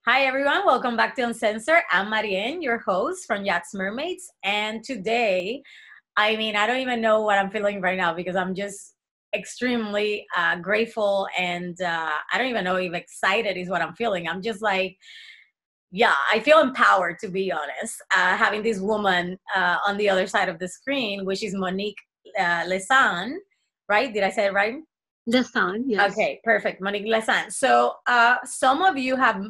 Hi, everyone. Welcome back to Uncensored. I'm Marianne, your host from Yachts Mermaids. And today, I don't even know what I'm feeling right now because I'm just extremely grateful and I don't even know if excited is what I'm feeling. I'm just like, yeah, I feel empowered, to be honest, having this woman on the other side of the screen, which is Monique Lessan, right? Did I say it right? Lessan, yes. Okay, perfect. Monique Lessan. So some of you have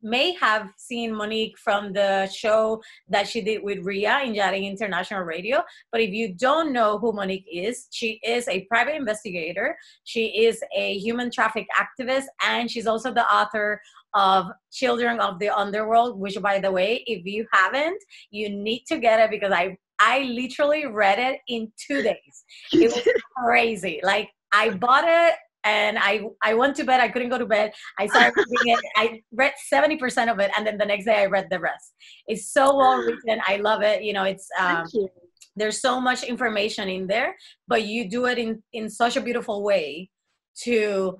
may have seen Monique from the show that she did with Ria in Yachting International Radio. But if you don't know who Monique is, she is a private investigator. She is a human traffic activist, and she's also the author of Children of the Underworld, which, by the way, if you haven't, you need to get it because I literally read it in 2 days. It was crazy. Like, I bought it and I went to bed. I couldn't go to bed. I started reading it. I read 70% of it, and then the next day I read the rest. It's so well written. I love it. You know, it's Thank you. there's so much information in there, but you do it in such a beautiful way to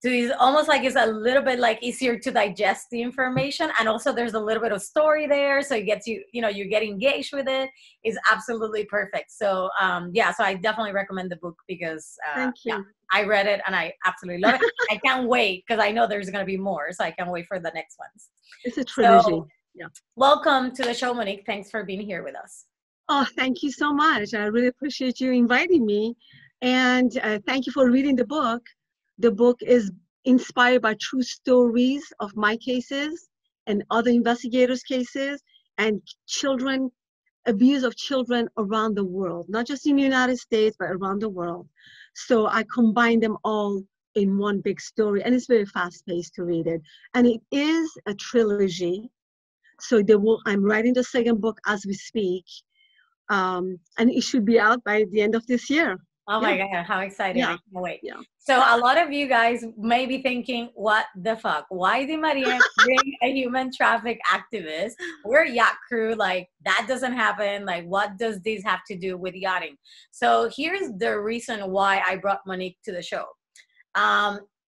it's almost like it's a little bit like easier to digest the information, and also there's a little bit of story there, so it gets you get engaged with it. It's absolutely perfect. So yeah, so I definitely recommend the book because Thank yeah, you. I read it and I absolutely love it. I can't wait because I know there's going to be more, so I can't wait for the next ones. It's a trilogy. So Yeah. welcome to the show, Monique. Thanks for being here with us. Oh, thank you so much. I really appreciate you inviting me. And thank you for reading the book. The book is inspired by true stories of my cases and other investigators' cases and children, abuse of children around the world, not just in the United States, but around the world. So I combine them all in one big story, and it's very fast-paced to read it. And it is a trilogy. So I'm writing the second book as we speak, and it should be out by the end of this year. Oh my God, how exciting. I Yeah, can't wait. yeah. So a lot of you guys may be thinking, what the fuck? Why did Maria bring a human traffic activist? We're a yacht crew. Like, that doesn't happen. Like, what does this have to do with yachting? So here's the reason why I brought Monique to the show.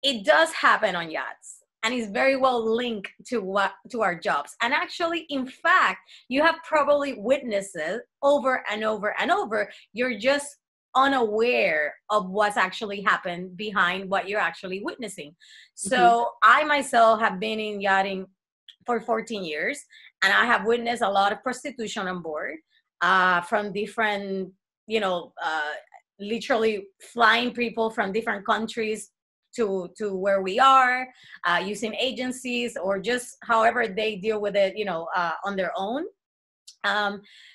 It does happen on yachts, and is very well linked to our jobs. And actually, in fact, you have probably witnessed it over and over and over. You're just unaware of what's actually happened behind what you're actually witnessing. So I myself have been in yachting for 14 years, and I have witnessed a lot of prostitution on board, from different, literally flying people from different countries to where we are, using agencies or just however they deal with it, on their own.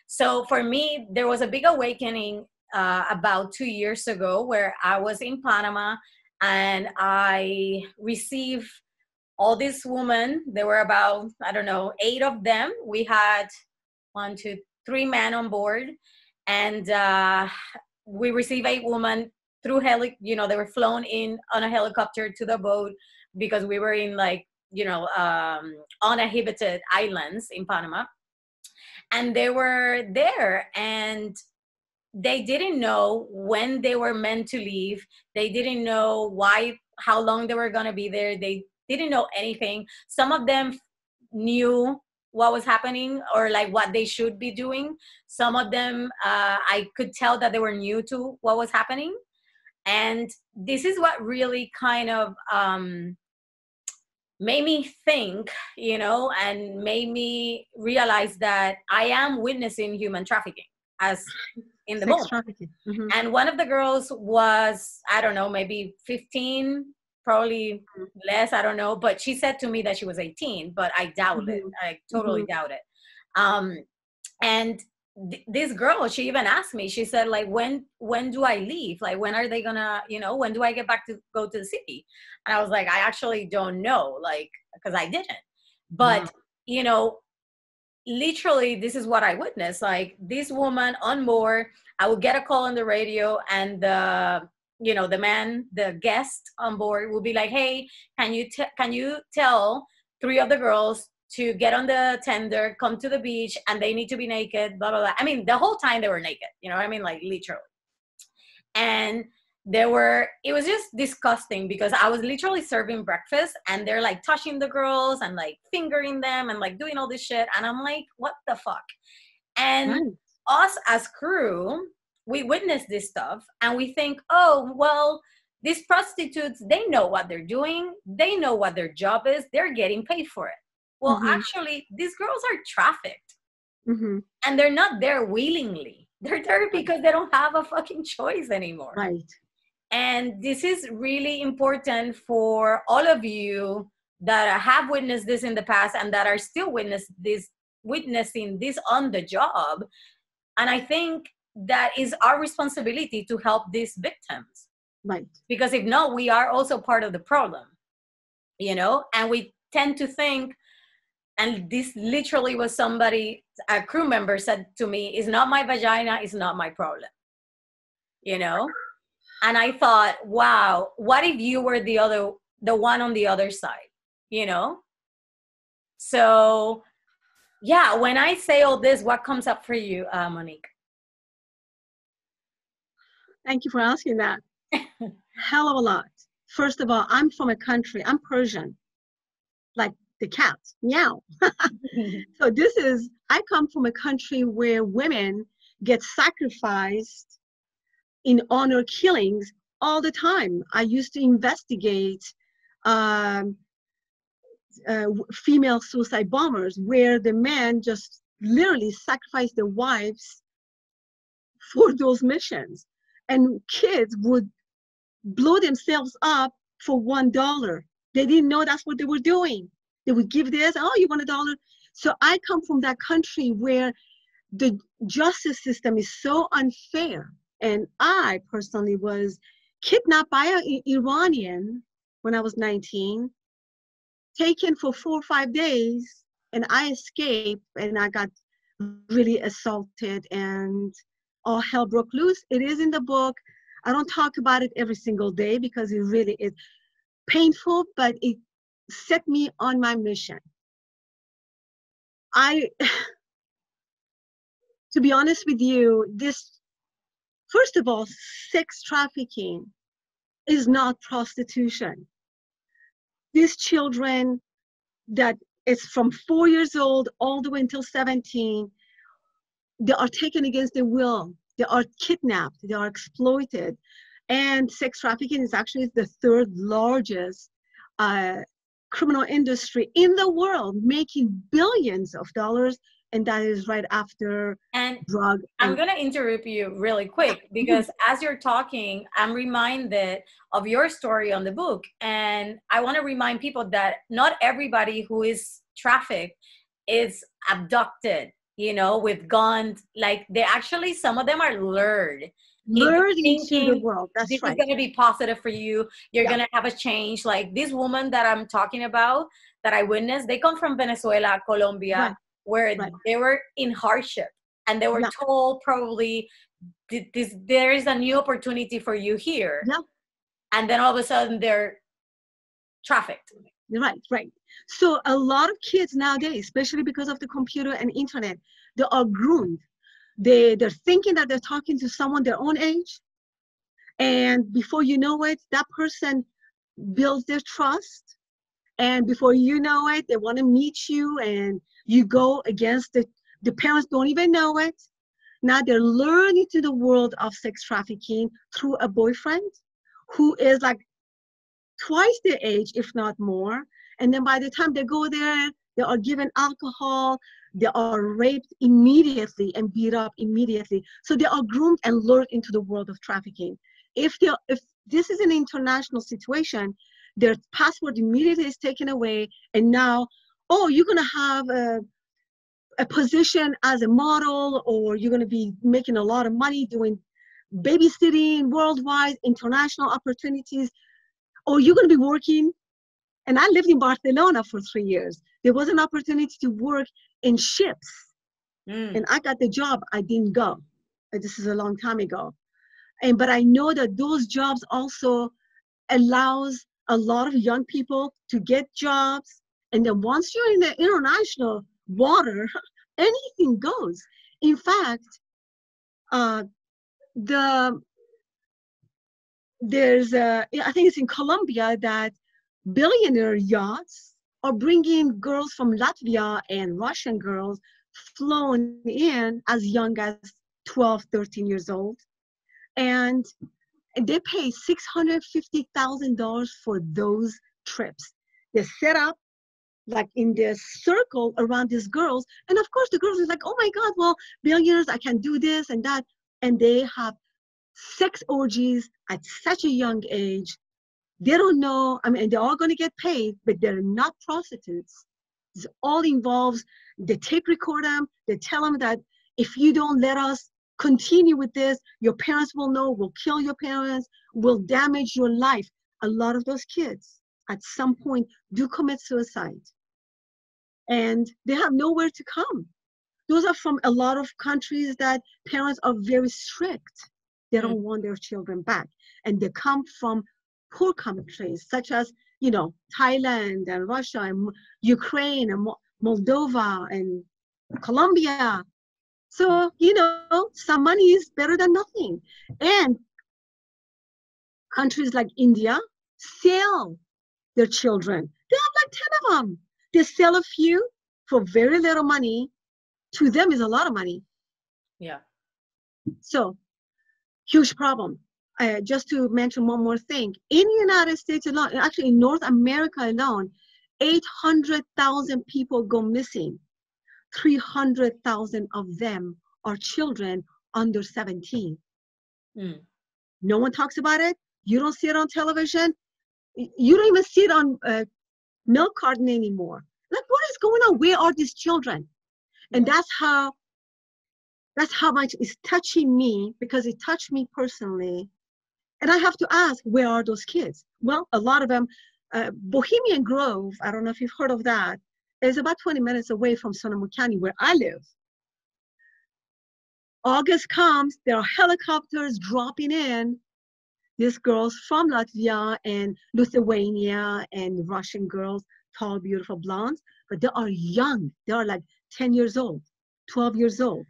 So for me, there was a big awakening about 2 years ago where I was in Panama, and I received all these women. There were about, I don't know, 8 of them. We had 1, 2, 3 men on board, and we received 8 women through they were flown in on a helicopter to the boat because we were in uninhabited islands in Panama. And they were there, and they didn't know when they were meant to leave. They didn't know how long they were going to be there. They didn't know anything. Some of them knew what was happening or like what they should be doing. Some of them, I could tell that they were new to what was happening. And this is what really kind of made me think, and made me realize that I am witnessing human trafficking as in the Sex moment. trafficking. And one of the girls was, I don't know, maybe 15, probably less, I don't know. But she said to me that she was 18, but I doubt it. I totally doubt it. And this girl, she even asked me, she said, like, when do I leave? Like, when are they gonna, when do I get back to go to the city? And I was like, I actually don't know, like, because I didn't. But, literally, this is what I witnessed. Like, this woman on board, I would get a call on the radio, and the man, the guest on board will be like, hey, can you tell 3 of the girls to get on the tender, come to the beach, and they need to be naked, blah, blah, blah. I mean, the whole time they were naked, you know what I mean? Like, literally. And it was just disgusting because I was literally serving breakfast and they're like touching the girls and like fingering them and like doing all this shit. And I'm like, what the fuck? And Right. us as crew, we witness this stuff and we think, oh, well, these prostitutes, they know what they're doing. They know what their job is. They're getting paid for it. Well, actually, these girls are trafficked. And they're not there willingly. They're there because they don't have a fucking choice anymore. Right. And this is really important for all of you that have witnessed this in the past and that are still witnessing this on the job. And I think that is our responsibility to help these victims. Right. Because if not, we are also part of the problem, you know? And we tend to think, and this literally was a crew member said to me, it's not my vagina, it's not my problem, you know? And I thought, wow, what if you were the one on the other side, you know? So, yeah, when I say all this, what comes up for you, Monique? Thank you for asking that. Hell of a lot. First of all, I'm from a country, I'm Persian, like the cat, meow. So I come from a country where women get sacrificed in honor killings all the time. I used to investigate female suicide bombers where the men just literally sacrifice their wives for those missions. And kids would blow themselves up for $1. They didn't know that's what they were doing. They would give this, oh, you want $1? So I come from that country where the justice system is so unfair. And I personally was kidnapped by an Iranian when I was 19, taken for 4 or 5 days, and I escaped and I got really assaulted and all hell broke loose. It is in the book. I don't talk about it every single day because it really is painful, but it set me on my mission. To be honest with you, first of all, sex trafficking is not prostitution. These children that is from 4 years old all the way until 17, they are taken against their will. They are kidnapped. They are exploited. And sex trafficking is actually the third largest criminal industry in the world, making billions of dollars. And that is right after drug. I'm going to interrupt you really quick because as you're talking, I'm reminded of your story on the book. And I want to remind people that not everybody who is trafficked is abducted, you know, with guns. Like some of them are lured into the world. That's this right. is going to be positive for you. You're going to have a change. Like this woman that I'm talking about, that I witnessed, they come from Venezuela, Colombia, where they were in hardship. And they were told probably, there is a new opportunity for you here. Yeah. And then all of a sudden they're trafficked. Right. So a lot of kids nowadays, especially because of the computer and internet, they are groomed. They're thinking that they're talking to someone their own age. And before you know it, that person builds their trust. And before you know it, they want to meet you and you go against the parents don't even know it. Now they're learning to the world of sex trafficking through a boyfriend who is like twice their age, if not more. And then by the time they go there, they are given alcohol, they are raped immediately and beat up immediately. So they are groomed and lured into the world of trafficking. If this is an international situation, their passport immediately is taken away, and now, oh, you're going to have a position as a model, or you're going to be making a lot of money doing babysitting worldwide, international opportunities, or you're going to be working. And I lived in Barcelona for 3 years. There was an opportunity to work in ships. And I got the job. I didn't go. This is a long time ago. But I know that those jobs also allows a lot of young people to get jobs. And then once you're in the international water, anything goes. In fact, the there's I think it's in Colombia that billionaire yachts are bringing girls from Latvia and Russian girls flown in as young as 12, 13 years old. And they pay $650,000 for those trips. They set up like in this circle around these girls. And of course, the girls are like, oh my God, well, billionaires, I can do this and that. And they have sex orgies at such a young age. They don't know, I mean, they're all going to get paid, but they're not prostitutes. It all involves, they tape record them, they tell them that if you don't let us continue with this, your parents will know, we'll kill your parents, will damage your life. A lot of those kids at some point do commit suicide. And they have nowhere to come. Those are from a lot of countries that parents are very strict. They don't want their children back. And they come from poor countries such as, you know, Thailand and Russia and Ukraine and Moldova and Colombia. So, you know, some money is better than nothing. And countries like India sell their children. They have like 10 of them. They sell a few for very little money. To them is a lot of money. Yeah. So, huge problem. Just to mention one more thing, in the United States alone, actually in North America alone, 800,000 people go missing. 300,000 of them are children under 17. No one talks about it. You don't see it on television. You don't even see it on milk carton anymore. Like, what is going on? Where are these children? And that's how much it's touching me, because it touched me personally. And I have to ask, where are those kids? Well, a lot of them, Bohemian Grove, I don't know if you've heard of that, is about 20 minutes away from Sonoma County, where I live. August comes, there are helicopters dropping in. These girls from Latvia and Lithuania and Russian girls, tall, beautiful blondes, but they are young. They are like 10 years old, 12 years old.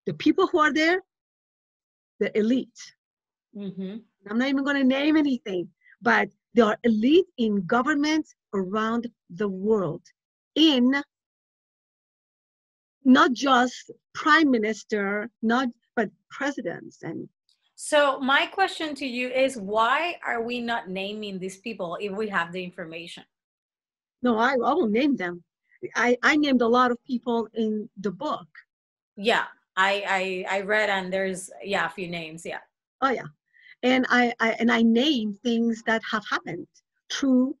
The people who are there, the elite. I'm not even going to name anything, but they are elite in government around the world, in not just prime minister, but presidents. And so my question to you is, why are we not naming these people if we have the information? No, I will name them. I named a lot of people in the book. Yeah, I read, and there's a few names. Yeah. Oh yeah. And I name things that have happened through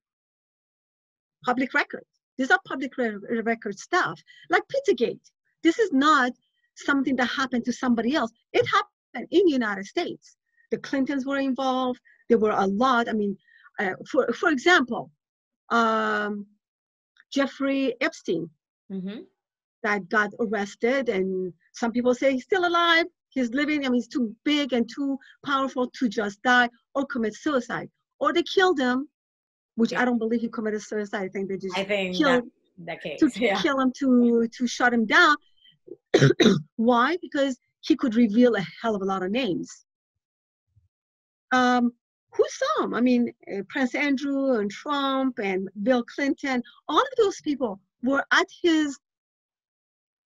public records. These are public record stuff, like Pizzagate. This is not something that happened to somebody else. It happened in the United States. The Clintons were involved. There were a lot. I mean, for example, Jeffrey Epstein, that got arrested, and some people say he's still alive. He's living. I mean, he's too big and too powerful to just die or commit suicide, or they killed him, which I don't believe he committed suicide. I think they just killed that case. To kill him, to shut him down. Why? Because he could reveal a hell of a lot of names. Who saw him? I mean, Prince Andrew and Trump and Bill Clinton, all of those people were at his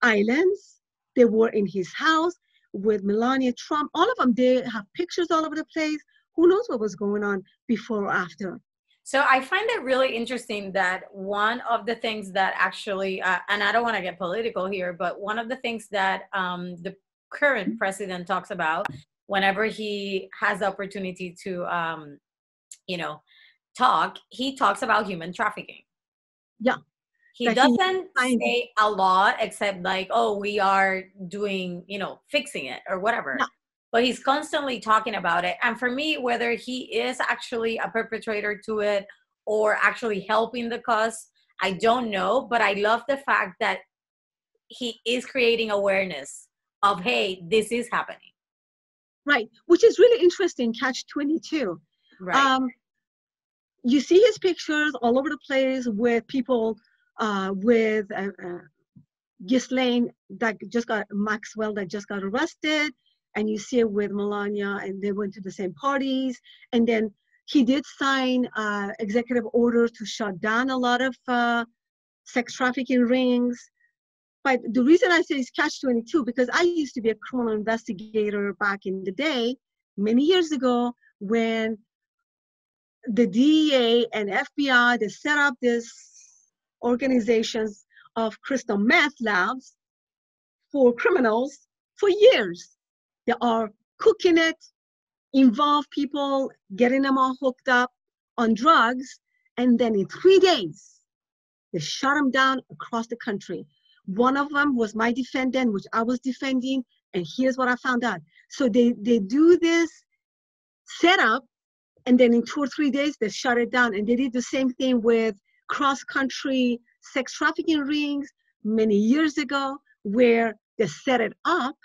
islands. They were in his house with Melania Trump. All of them, they have pictures all over the place. Who knows what was going on before or after? So I find it really interesting that one of the things that actually, and I don't want to get political here, but one of the things that the current president talks about whenever he has the opportunity to, talk, he talks about human trafficking. Yeah. He doesn't say a lot except like, oh, we are doing, fixing it or whatever. Yeah. But he's constantly talking about it. And for me, whether he is actually a perpetrator to it or actually helping the cause, I don't know. But I love the fact that he is creating awareness of, hey, this is happening. Right. Which is really interesting, Catch-22. Right. You see his pictures all over the place with people with Ghislaine Maxwell that just got arrested. and you see it with Melania, and they went to the same parties. And then he did sign executive order to shut down a lot of sex trafficking rings. But the reason I say it's catch-22, because I used to be a criminal investigator back in the day, many years ago, when the DEA and FBI, they set up this organizations of crystal meth labs for criminals for years. They are cooking it, involve people, getting them all hooked up on drugs, and then in 3 days, they shut them down across the country. One of them was my defendant, which I was defending, and here's what I found out. So they do this setup, and then in 2 or 3 days, they shut it down. And they did the same thing with cross-country sex trafficking rings many years ago, where they set it up.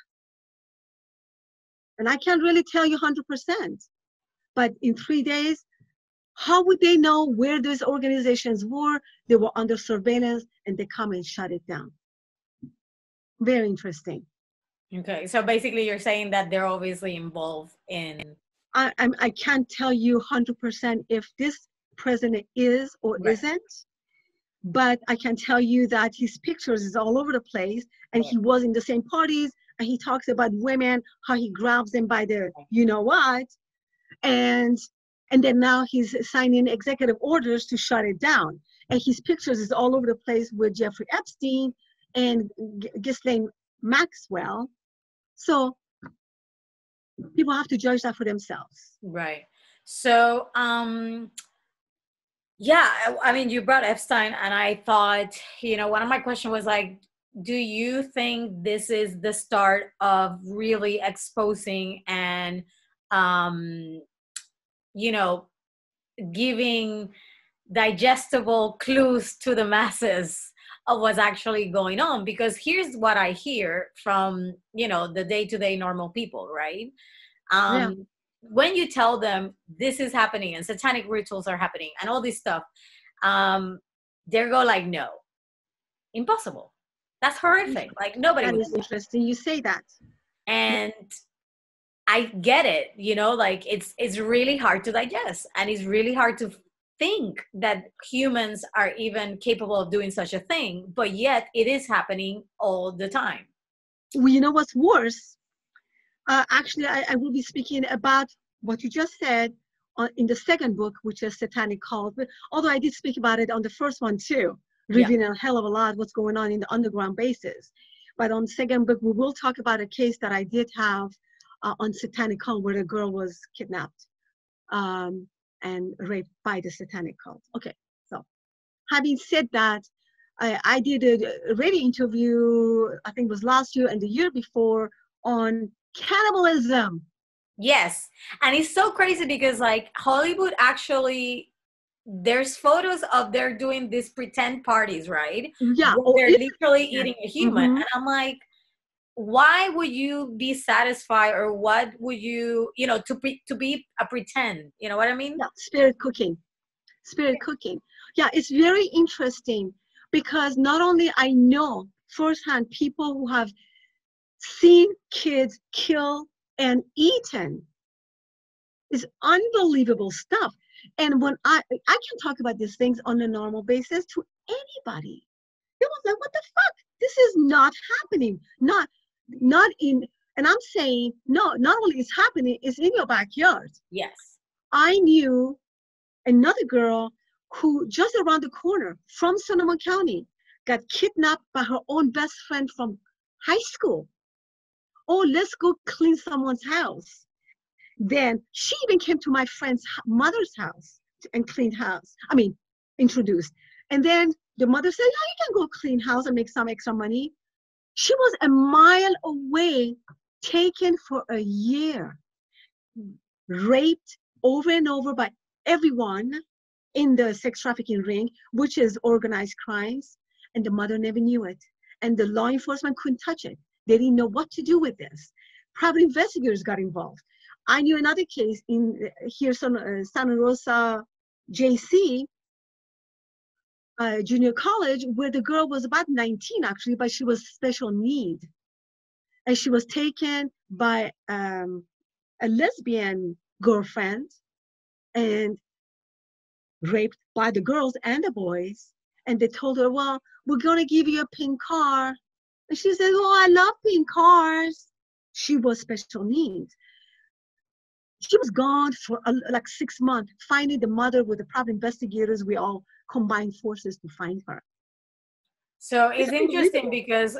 And I can't really tell you 100%, but in 3 days, how would they know where those organizations were? They were under surveillance, and they come and shut it down. Very interesting. Okay, so basically you're saying that they're obviously involved in... I can't tell you 100% if this president is or isn't, but I can tell you that his pictures is all over the place, and he was in the same parties, and he talks about women, how he grabs them by the you know what, and then now he's signing executive orders to shut it down. And his pictures is all over the place with Jeffrey Epstein and Ghislaine Maxwell. So people have to judge that for themselves. Right. So, yeah, I mean, you brought Epstein, and I thought, one of my questions was like, do you think this is the start of really exposing and, giving digestible clues to the masses of what's actually going on? Because here's what I hear from, the day-to-day normal people, right? When you tell them this is happening and satanic rituals are happening and all this stuff, they go like, no, impossible. That's horrific. Like, nobody would. That is interesting. You say that. And I get it, like it's really hard to digest, and it's really hard to think that humans are even capable of doing such a thing, but yet it is happening all the time. Well, you know what's worse? Actually, I will be speaking about what you just said in the second book, which is Satanic Cult. But although I did speak about it on the first one too, revealing a hell of a lot what's going on in the underground bases. But on the second book, we will talk about a case that I did have on Satanic Cult, where the girl was kidnapped and raped by the Satanic Cult. Okay, so having said that, I did a radio interview, I think it was last year and the year before, on cannibalism. Yes, and it's so crazy because like Hollywood actually, there's photos of they're doing these pretend parties, right? Yeah. They're literally eating a human. Mm-hmm. And I'm like, why would you be satisfied, or what would you, to be a pretend, you know what I mean? Yeah, spirit cooking. Yeah, it's very interesting because not only I know firsthand people who have seen kids killed and eaten. It's unbelievable stuff. And when I can talk about these things on a normal basis to anybody. It was like, what the fuck? This is not happening. Not in, and I'm saying, no, not only is happening, it's in your backyard. Yes. I knew another girl who just around the corner from Sonoma County got kidnapped by her own best friend from high school. Oh, let's go clean someone's house. Then she even came to my friend's mother's house and cleaned house. Introduced. And then the mother said, yeah, you can go clean house and make some extra money. She was a mile away, taken for a year, raped over and over by everyone in the sex trafficking ring, which is organized crimes. And the mother never knew it. And the law enforcement couldn't touch it. They didn't know what to do with this. Private investigators got involved. I knew another case in Santa Rosa JC, junior college, where the girl was about 19 actually, but she was special need. And she was taken by a lesbian girlfriend and raped by the girls and the boys. And they told her, well, we're going to give you a pink car. And she said, oh, I love pink cars. She was special needs. She was gone for like 6 months, finding the mother with the private investigators. We all combined forces to find her. So it's interesting because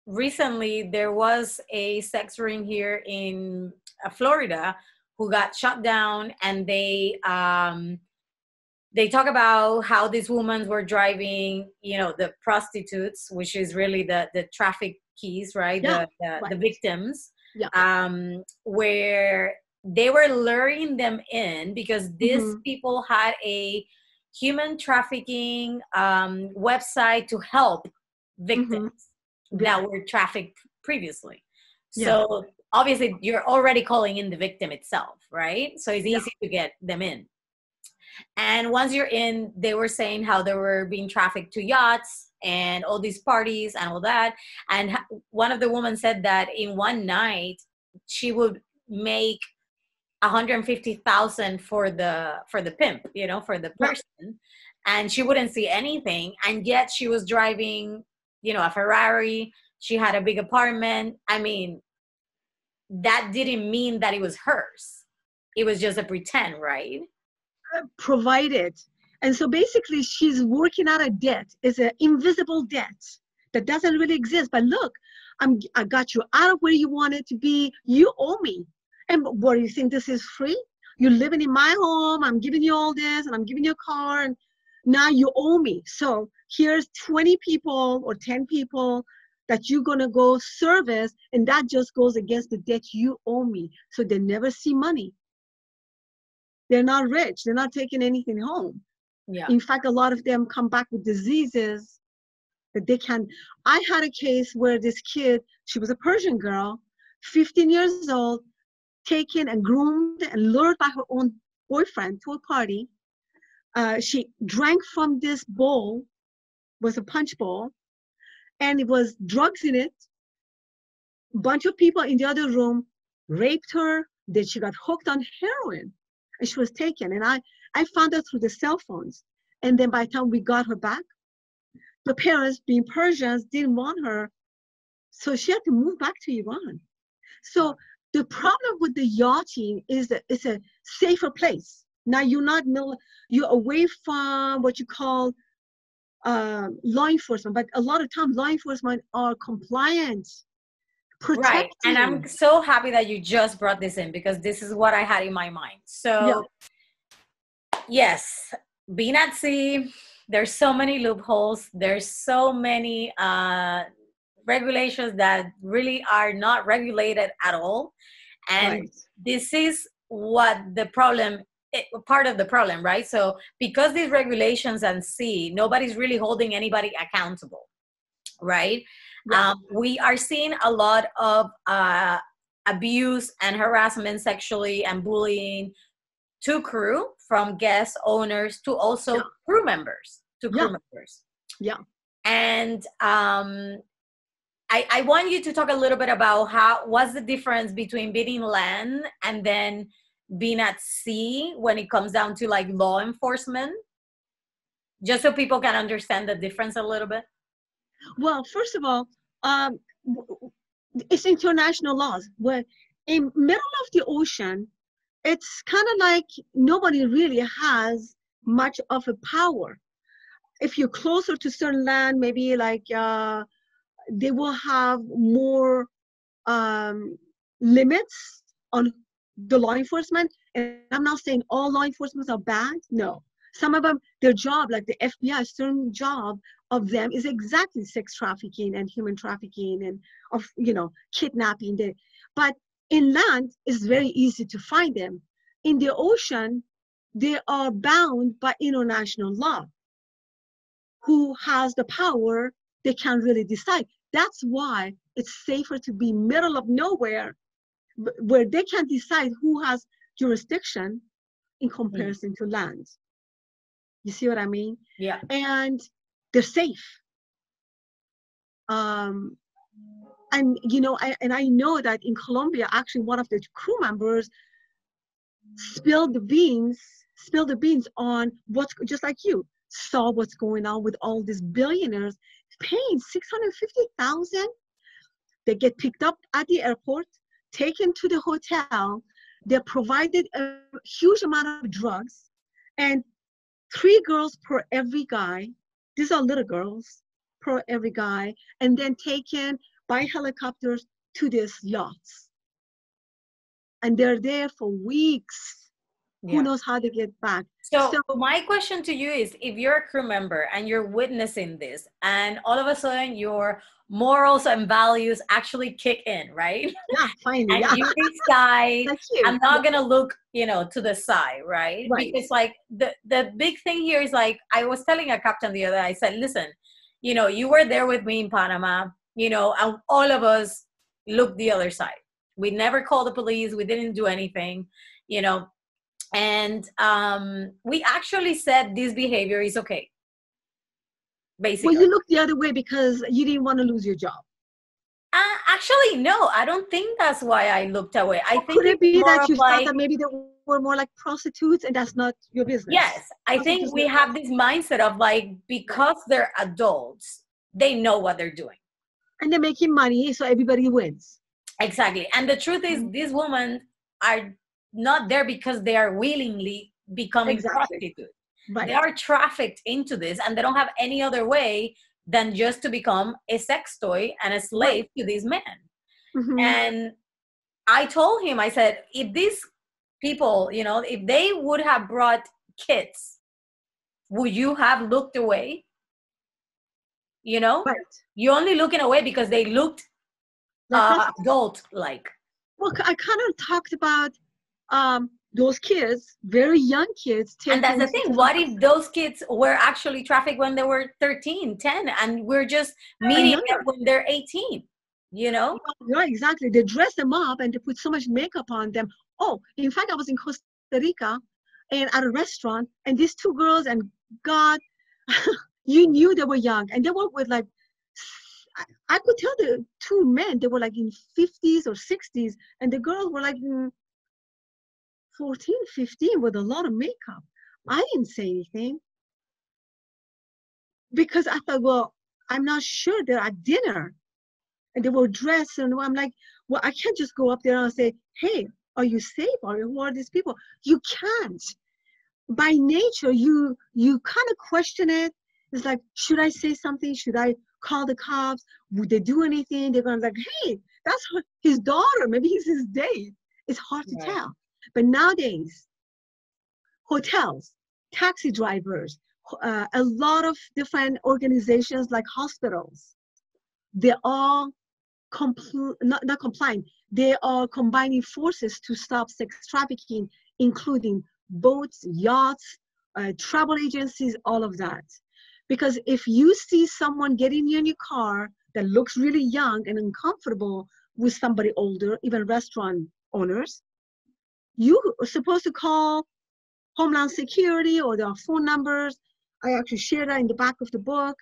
recently there was a sex ring here in Florida who got shut down, and they talk about how these women were driving, the prostitutes, which is really the traffic keys, right? Yeah, the victims, yeah. Where they were luring them in because these people had a human trafficking website to help victims that were trafficked previously. So obviously you're already calling in the victim itself, right? So it's easy to get them in. And once you're in, they were saying how they were being trafficked to yachts and all these parties and all that. And one of the women said that in one night she would make 150,000 for the pimp, for the person, and she wouldn't see anything. And yet she was driving, a Ferrari. She had a big apartment. I mean, that didn't mean that it was hers. It was just a pretend, right? Provided. And so basically she's working out a debt. It's an invisible debt that doesn't really exist. But look, I got you out of where you wanted to be. You owe me. And what, do you think this is free? You're living in my home. I'm giving you all this, and I'm giving you a car, and now you owe me. So here's 20 people or 10 people that you're going to go service, and that just goes against the debt you owe me. So they never see money. They're not rich. They're not taking anything home. Yeah. In fact, a lot of them come back with diseases that they can. I had a case where this kid, she was a Persian girl, 15 years old, taken and groomed and lured by her own boyfriend to a party. She drank from this bowl, was a punch bowl, and it was drugs in it. A bunch of people in the other room raped her. Then she got hooked on heroin, and she was taken. And I found her through the cell phones. And then by the time we got her back, the parents, being Persians, didn't want her. So she had to move back to Iran. So the problem with the yachting is that it's a safer place. Now you're away from what you call law enforcement, but a lot of times law enforcement are compliant, protecting. Right. And I'm so happy that you just brought this in, because this is what I had in my mind. So yes, being at sea, there's so many loopholes. There's so many regulations that really are not regulated at all. And this is what the problem, part of the problem, right? So because these regulations at sea, nobody's really holding anybody accountable, right? We are seeing a lot of abuse and harassment, sexually and bullying, to crew, from guest owners to also crew members, And I want you to talk a little bit about what's the difference between being land and then being at sea when it comes down to like law enforcement, just so people can understand the difference a little bit. Well, first of all, it's international laws. Where in middle of the ocean, it's kind of like nobody really has much of a power. If you're closer to certain land, maybe like they will have more limits on the law enforcement. And I'm not saying all law enforcement are bad. No. Some of them, their job, like the FBI, certain job of them is exactly sex trafficking and human trafficking and kidnapping. But in land, it's very easy to find them. In the ocean, they are bound by international law. Who has the power? They can't really decide. That's why it's safer to be middle of nowhere, where they can decide who has jurisdiction in comparison to land. You see what I mean? Yeah. And they're safe. And I know that in Colombia, actually, one of the crew members spilled the beans on what's, just like you saw what's going on with all these billionaires paying 650,000. They get picked up at the airport, taken to the hotel. They're provided a huge amount of drugs, and 3 girls per every guy. These are little girls per every guy, and then taken by helicopters to these yachts. And they're there for weeks. Yeah. Who knows how they get back? So my question to you is, if you're a crew member and you're witnessing this, and all of a sudden your morals and values actually kick in, right? Yeah, finally. And you decide, I'm not gonna look, to the side, right? Because like the big thing here is, like, I was telling a captain the other day, I said, listen, you were there with me in Panama, and all of us looked the other side. We never called the police. We didn't do anything, and we actually said this behavior is okay. Basically. Well, you looked the other way because you didn't want to lose your job. Actually, no, I don't think that's why I looked away. I think could it be that you thought that maybe they were more like prostitutes, and that's not your business? Yes, I think we have this mindset of, like, because they're adults, they know what they're doing. And they're making money, so everybody wins. Exactly. And the truth is, these women are not there because they are willingly becoming prostitutes. Right. They are trafficked into this, and they don't have any other way than just to become a sex toy and a slave to these men. Mm-hmm. And I told him, I said, if these people, if they would have brought kids, would you have looked away? Right. You're only looking away because they looked adult-like. Well, I kind of talked about those kids, very young kids. And that's the thing. What if those kids were actually trafficked when they were 13, 10, and we're just meeting them when they're 18, Yeah, exactly. They dress them up and they put so much makeup on them. Oh, in fact, I was in Costa Rica and at a restaurant, and these 2 girls, and God, you knew they were young, and they were with, like, I could tell the 2 men, they were like in 50s or 60s, and the girls were like 14, 15 with a lot of makeup. I didn't say anything because I thought, well, I'm not sure, they're at dinner and they were dressed, and I'm like, well, I can't just go up there and say, hey, are you safe? Who are these people? You can't. By nature, you kind of question it. It's like, should I say something? Should I call the cops? Would they do anything? They're going to be like, hey, that's his daughter. Maybe he's his date. It's hard to tell. But nowadays, hotels, taxi drivers, a lot of different organizations like hospitals, they're all not complying. They are combining forces to stop sex trafficking, including boats, yachts, travel agencies, all of that. Because if you see someone getting in your car that looks really young and uncomfortable with somebody older, even restaurant owners, you are supposed to call Homeland Security or their phone numbers. I actually share that in the back of the book.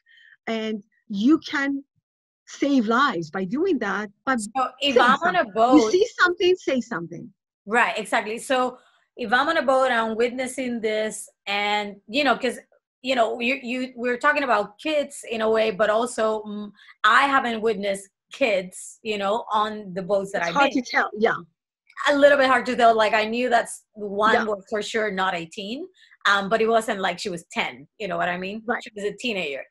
And you can save lives by doing that. But so if I'm on a boat, you see something, say something. Right, exactly. So if I'm on a boat and I'm witnessing this, and because we're talking about kids in a way, but also I haven't witnessed kids, on the boats that I've been. Hard to tell, yeah. A little bit hard to tell. Like, I knew that's one was for sure not 18, but it wasn't like she was 10. You know what I mean? Right. She was a teenager.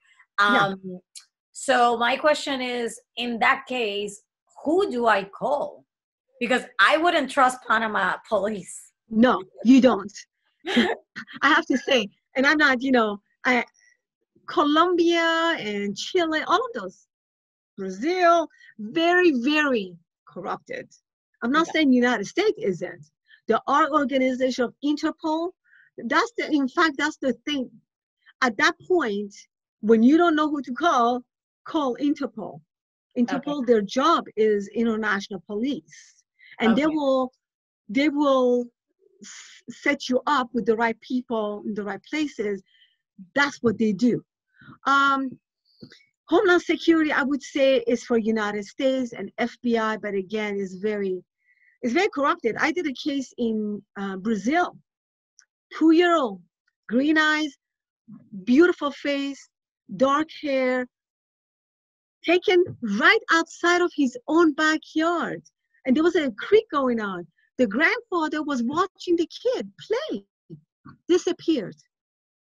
So my question is, in that case, who do I call? Because I wouldn't trust Panama police. No, you don't. I have to say, and I'm not, Colombia and Chile, all of those, Brazil, very, very corrupted. I'm not saying the United States isn't. There are organizations of Interpol. That's the thing. At that point, when you don't know who to call Interpol. Interpol, their job is international police. And they will set you up with the right people in the right places. That's what they do. Homeland Security, I would say, is for United States, and FBI, but again, is very corrupted. I did a case in Brazil, 2-year-old, green eyes, beautiful face, dark hair, taken right outside of his own backyard. And there was a creek going on. The grandfather was watching the kid play, disappeared,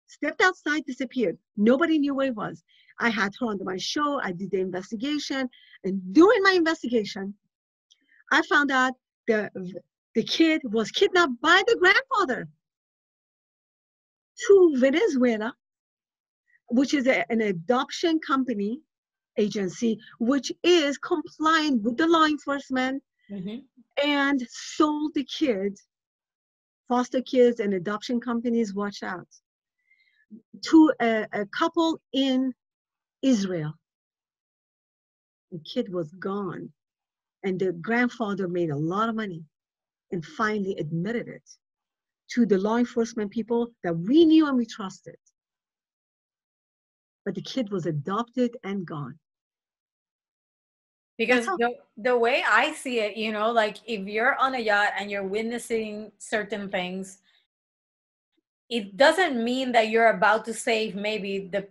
stepped outside, disappeared. Nobody knew where he was. I had her on my show. I did the investigation. And during my investigation, I found out the kid was kidnapped by the grandfather to Venezuela, which is an adoption company agency, which is compliant with the law enforcement, and sold the kids, foster kids and adoption companies, watch out, to a couple in Israel. The kid was gone, and the grandfather made a lot of money and finally admitted it to the law enforcement people that we knew and we trusted. But the kid was adopted and gone. Because the way I see it, you know, like if you're on a yacht and you're witnessing certain things, it doesn't mean that you're about to save maybe the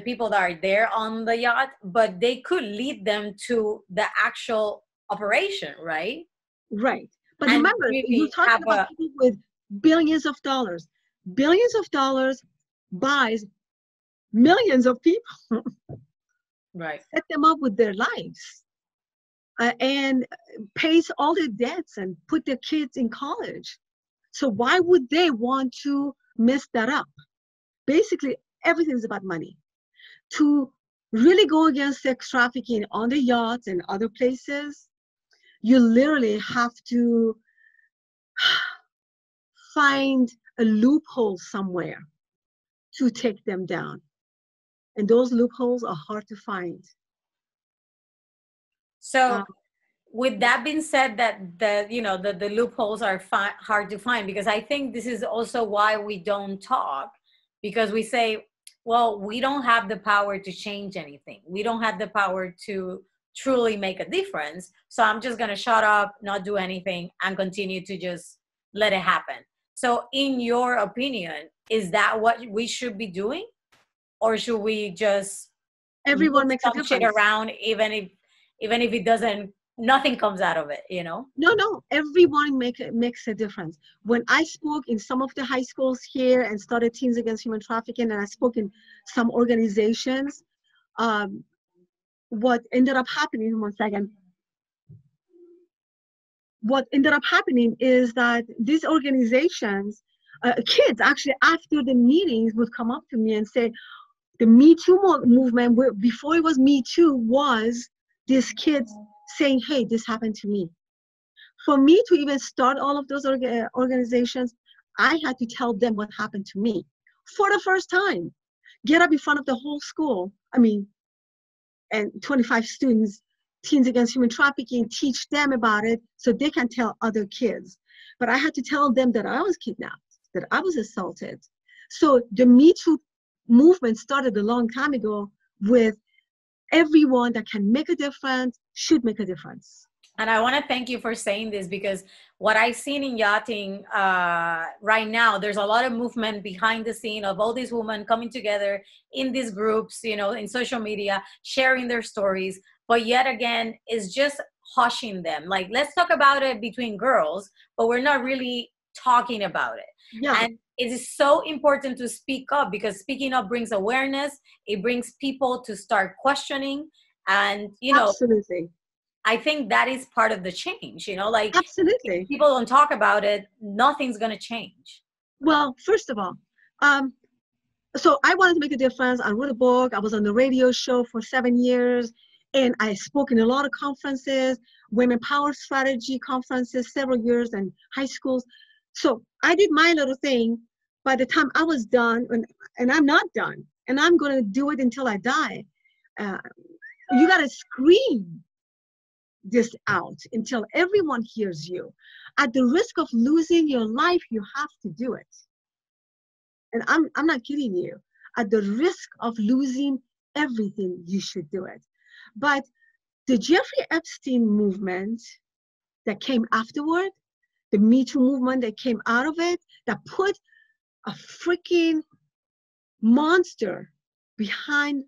people that are there on the yacht, but they could lead them to the actual operation, right? Right. But and remember, you're talking about people with billions of dollars. Billions of dollars buys millions of people. Right. Set them up with their lives and pays all their debts and put their kids in college. So why would they want to mess that up? Basically, everything is about money. To really go against sex trafficking on the yachts and other places, you literally have to find a loophole somewhere to take them down. And those loopholes are hard to find. So with that being said, that the loopholes are hard to find, because I think this is also why we don't talk, because we say, well, we don't have the power to change anything. We don't have the power to truly make a difference. So I'm just going to shut up, not do anything, and continue to just let it happen. So in your opinion, is that what we should be doing? Or should we just everyone makes a difference shit around, even if it doesn't, nothing comes out of it, you know? No, everyone makes a difference. When I spoke in some of the high schools here and started Teens Against Human Trafficking, and I spoke in some organizations, what ended up happening, what ended up happening is that these organizations, kids actually after the meetings would come up to me and say, the Me Too movement, before it was Me Too, was these kids saying, hey, this happened to me. For me to even start all of those organizations, I had to tell them what happened to me for the first time. Get up in front of the whole school, and 25 students, Teens Against Human Trafficking, teach them about it so they can tell other kids. But I had to tell them that I was kidnapped, that I was assaulted. So the Me Too movement started a long time ago with everyone that can make a difference should make a difference. And I want to thank you for saying this, because what I've seen in yachting right now, there's a lot of movement behind the scene of all these women coming together in these groups, you know, in social media, sharing their stories. But yet again, it's just hushing them. Like, let's talk about it between girls, but we're not really talking about it. Yeah. And it is so important to speak up, because speaking up brings awareness. It brings people to start questioning. And, you know, absolutely, I think that is part of the change, you know, like, absolutely, if people don't talk about it, nothing's going to change. Well, first of all, so I wanted to make a difference. I wrote a book. I was on the radio show for 7 years, and I spoke in a lot of conferences, women power strategy conferences, several years, and high schools. So I did my little thing. By the time I was done, and I'm not done, and I'm going to do it until I die, you got to scream this out until everyone hears you. At the risk of losing your life, you have to do it. And I'm not kidding you. At the risk of losing everything, you should do it. But the Jeffrey Epstein movement that came afterward, the Me Too movement that came out of it, that put a freaking monster behind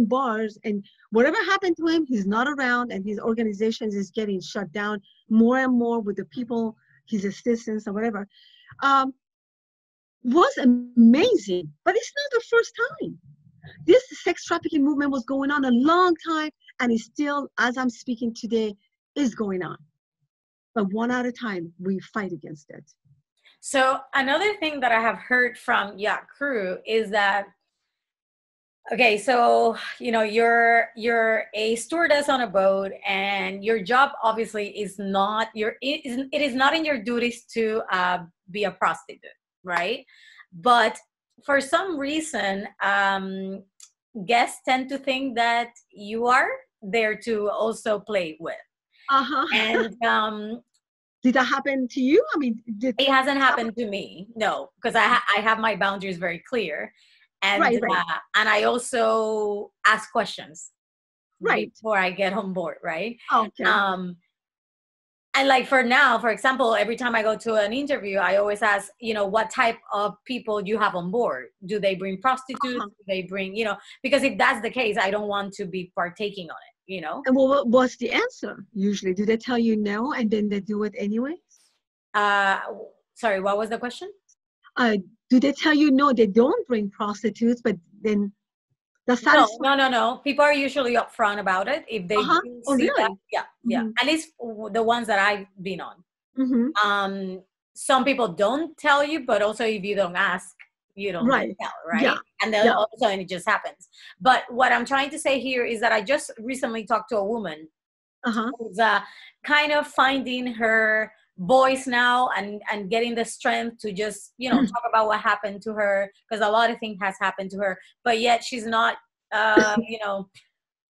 bars, and whatever happened to him, he's not around, and his organizations is getting shut down more and more with the people, his assistants or whatever, was amazing. But it's not the first time. This sex trafficking movement was going on a long time, and it's still, as I'm speaking today, is going on. But one at a time, we fight against it. So another thing that I have heard from Yacht Crew is that, okay, so you're a stewardess on a boat, and your job obviously is not it is not in your duties to be a prostitute, right? But for some reason, guests tend to think that you are there to also play with. And did that happen to you? I mean, it hasn't happened to me, no, because I have my boundaries very clear. And right. And I also ask questions before I get on board, right? Okay. And like for example, every time I go to an interview, I always ask, what type of people you have on board. Do they bring prostitutes? Do they bring, because if that's the case, I don't want to be partaking on it, And what's the answer usually? Do they tell you no and then they do it anyways? Sorry, what was the question? Do they tell you no, they don't bring prostitutes, but then No. People are usually upfront about it if they do see that. Yeah. At least the ones that I've been on. Some people don't tell you, but also if you don't ask, you don't tell, right? Yeah. And then all of a sudden it just happens. But what I'm trying to say here is that I just recently talked to a woman who's kind of finding her voice now and getting the strength to just talk about what happened to her, because a lot of things has happened to her, but yet she's not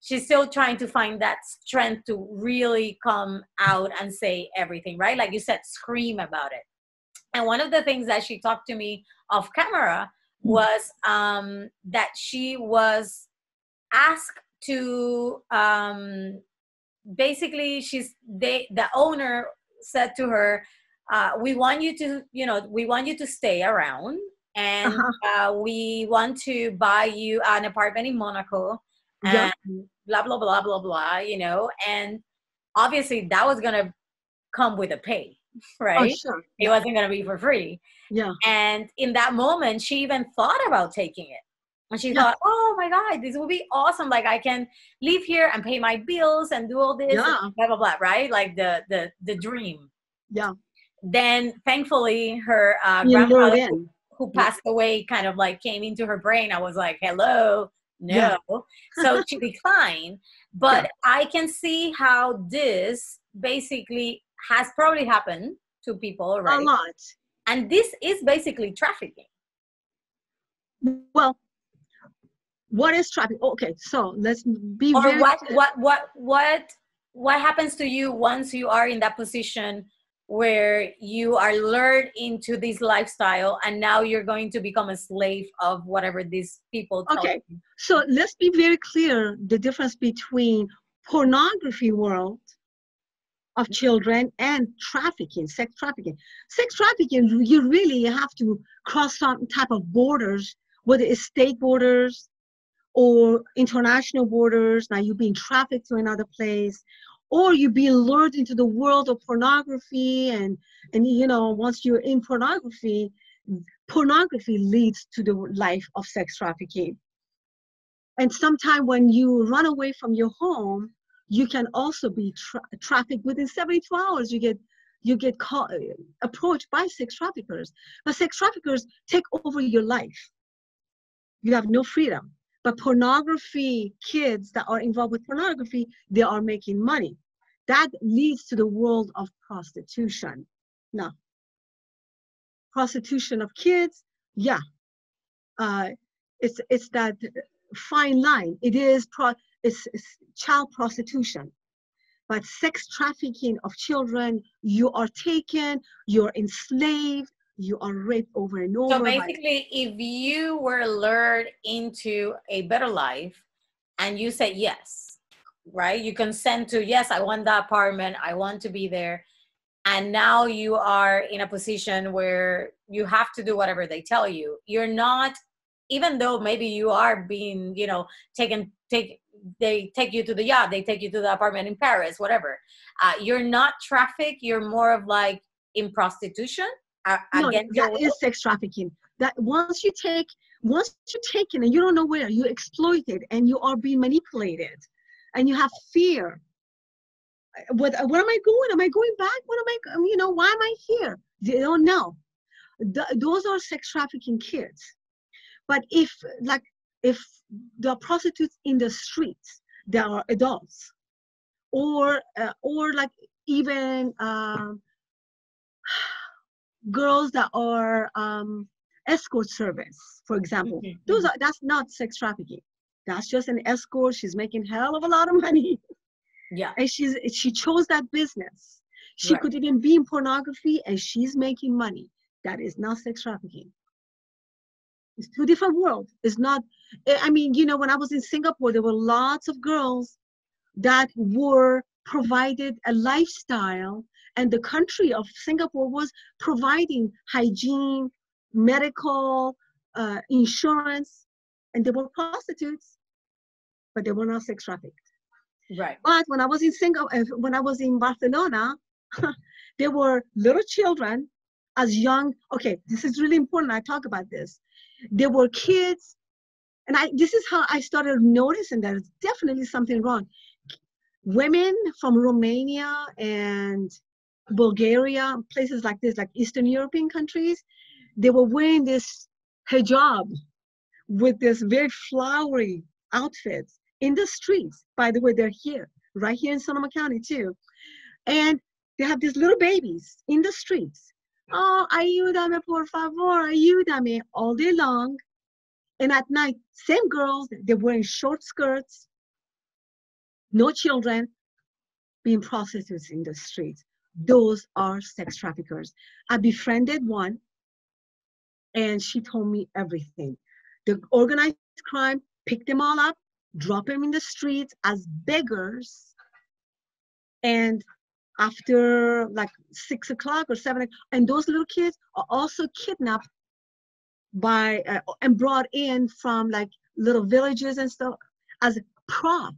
she's still trying to find that strength to really come out and say everything, right? Like you said, scream about it. And one of the things that she talked to me off camera was that she was asked to basically the owner said to her, we want you to stay around, and we want to buy you an apartment in Monaco, and blah blah blah blah blah, and obviously that was gonna come with a pay, right? Oh, sure. It wasn't gonna be for free. And in that moment she even thought about taking it. And she thought, oh my God, this will be awesome. Like I can live here and pay my bills and do all this, and blah, blah, blah, right? Like the dream. Then thankfully her grandfather who passed away kind of like came into her brain. I was like, hello, no. So she declined. But I can see how this basically has probably happened to people already. A lot. And this is basically trafficking. Well, what is trafficking? Okay, so let's be very what happens to you once you are in that position where you are lured into this lifestyle and now you're going to become a slave of whatever these people tell you? So let's be very clear the difference between pornography world of children and trafficking, sex trafficking. Sex trafficking, you really have to cross some type of borders, whether it's state borders or international borders. Now you're being trafficked to another place, or you're being lured into the world of pornography, and once you're in pornography leads to the life of sex trafficking. And sometimes when you run away from your home, you can also be trafficked within 72 hours. You get approached by sex traffickers. But sex traffickers take over your life. You have no freedom. But pornography, kids that are involved with pornography, they are making money. That leads to the world of prostitution. Now, prostitution of kids, it's that fine line. It's child prostitution. But sex trafficking of children, you are taken, you're enslaved, You are raped over and So over by. basically, if you were lured into a better life and you said yes, right? You consent to, yes, I want that apartment, I want to be there. And now you are in a position where you have to do whatever they tell you. You're not, even though maybe you are being, you know, they take you to the yacht, they take you to the apartment in Paris, whatever. You're not trafficked. You're more of like in prostitution No, against that your will. is sex trafficking. That once you're taken and you don't know where, you're exploited and you are being manipulated, and you have fear. Where am I going? Am I going back? What am I? Why am I here? They don't know. Those are sex trafficking kids. But if the prostitutes in the streets, they are adults, or like even girls that are escort service, for example, that's not sex trafficking. That's just an escort. She's making hell of a lot of money. Yeah. And she chose that business. She Right. could even be in pornography and she's making money. That is not sex trafficking. It's two different worlds. It's not, I mean, when I was in Singapore, there were lots of girls that were provided a lifestyle, and the country of Singapore was providing hygiene, medical, insurance, and they were prostitutes, but they were not sex trafficked. Right. But when I was in when I was in Barcelona, there were little children as young. Okay, this is really important. I talk about this. There were kids, and this is how I started noticing that it's definitely something wrong. Women from Romania and Bulgaria, places like this, like Eastern European countries, they were wearing this hijab with this very flowery outfits in the streets. By the way, they're here, right here in Sonoma County too. And they have these little babies in the streets. Oh, ayúdame, por favor, ayúdame, all day long. And at night, same girls, they're wearing short skirts, no children, being prostitutes in the streets. Those are sex traffickers. I befriended one, and she told me everything. The organized crime picked them all up, dropped them in the streets as beggars, and after like 6 o'clock or 7 o'clock, and those little kids are also kidnapped by and brought in from like little villages and stuff as a prop.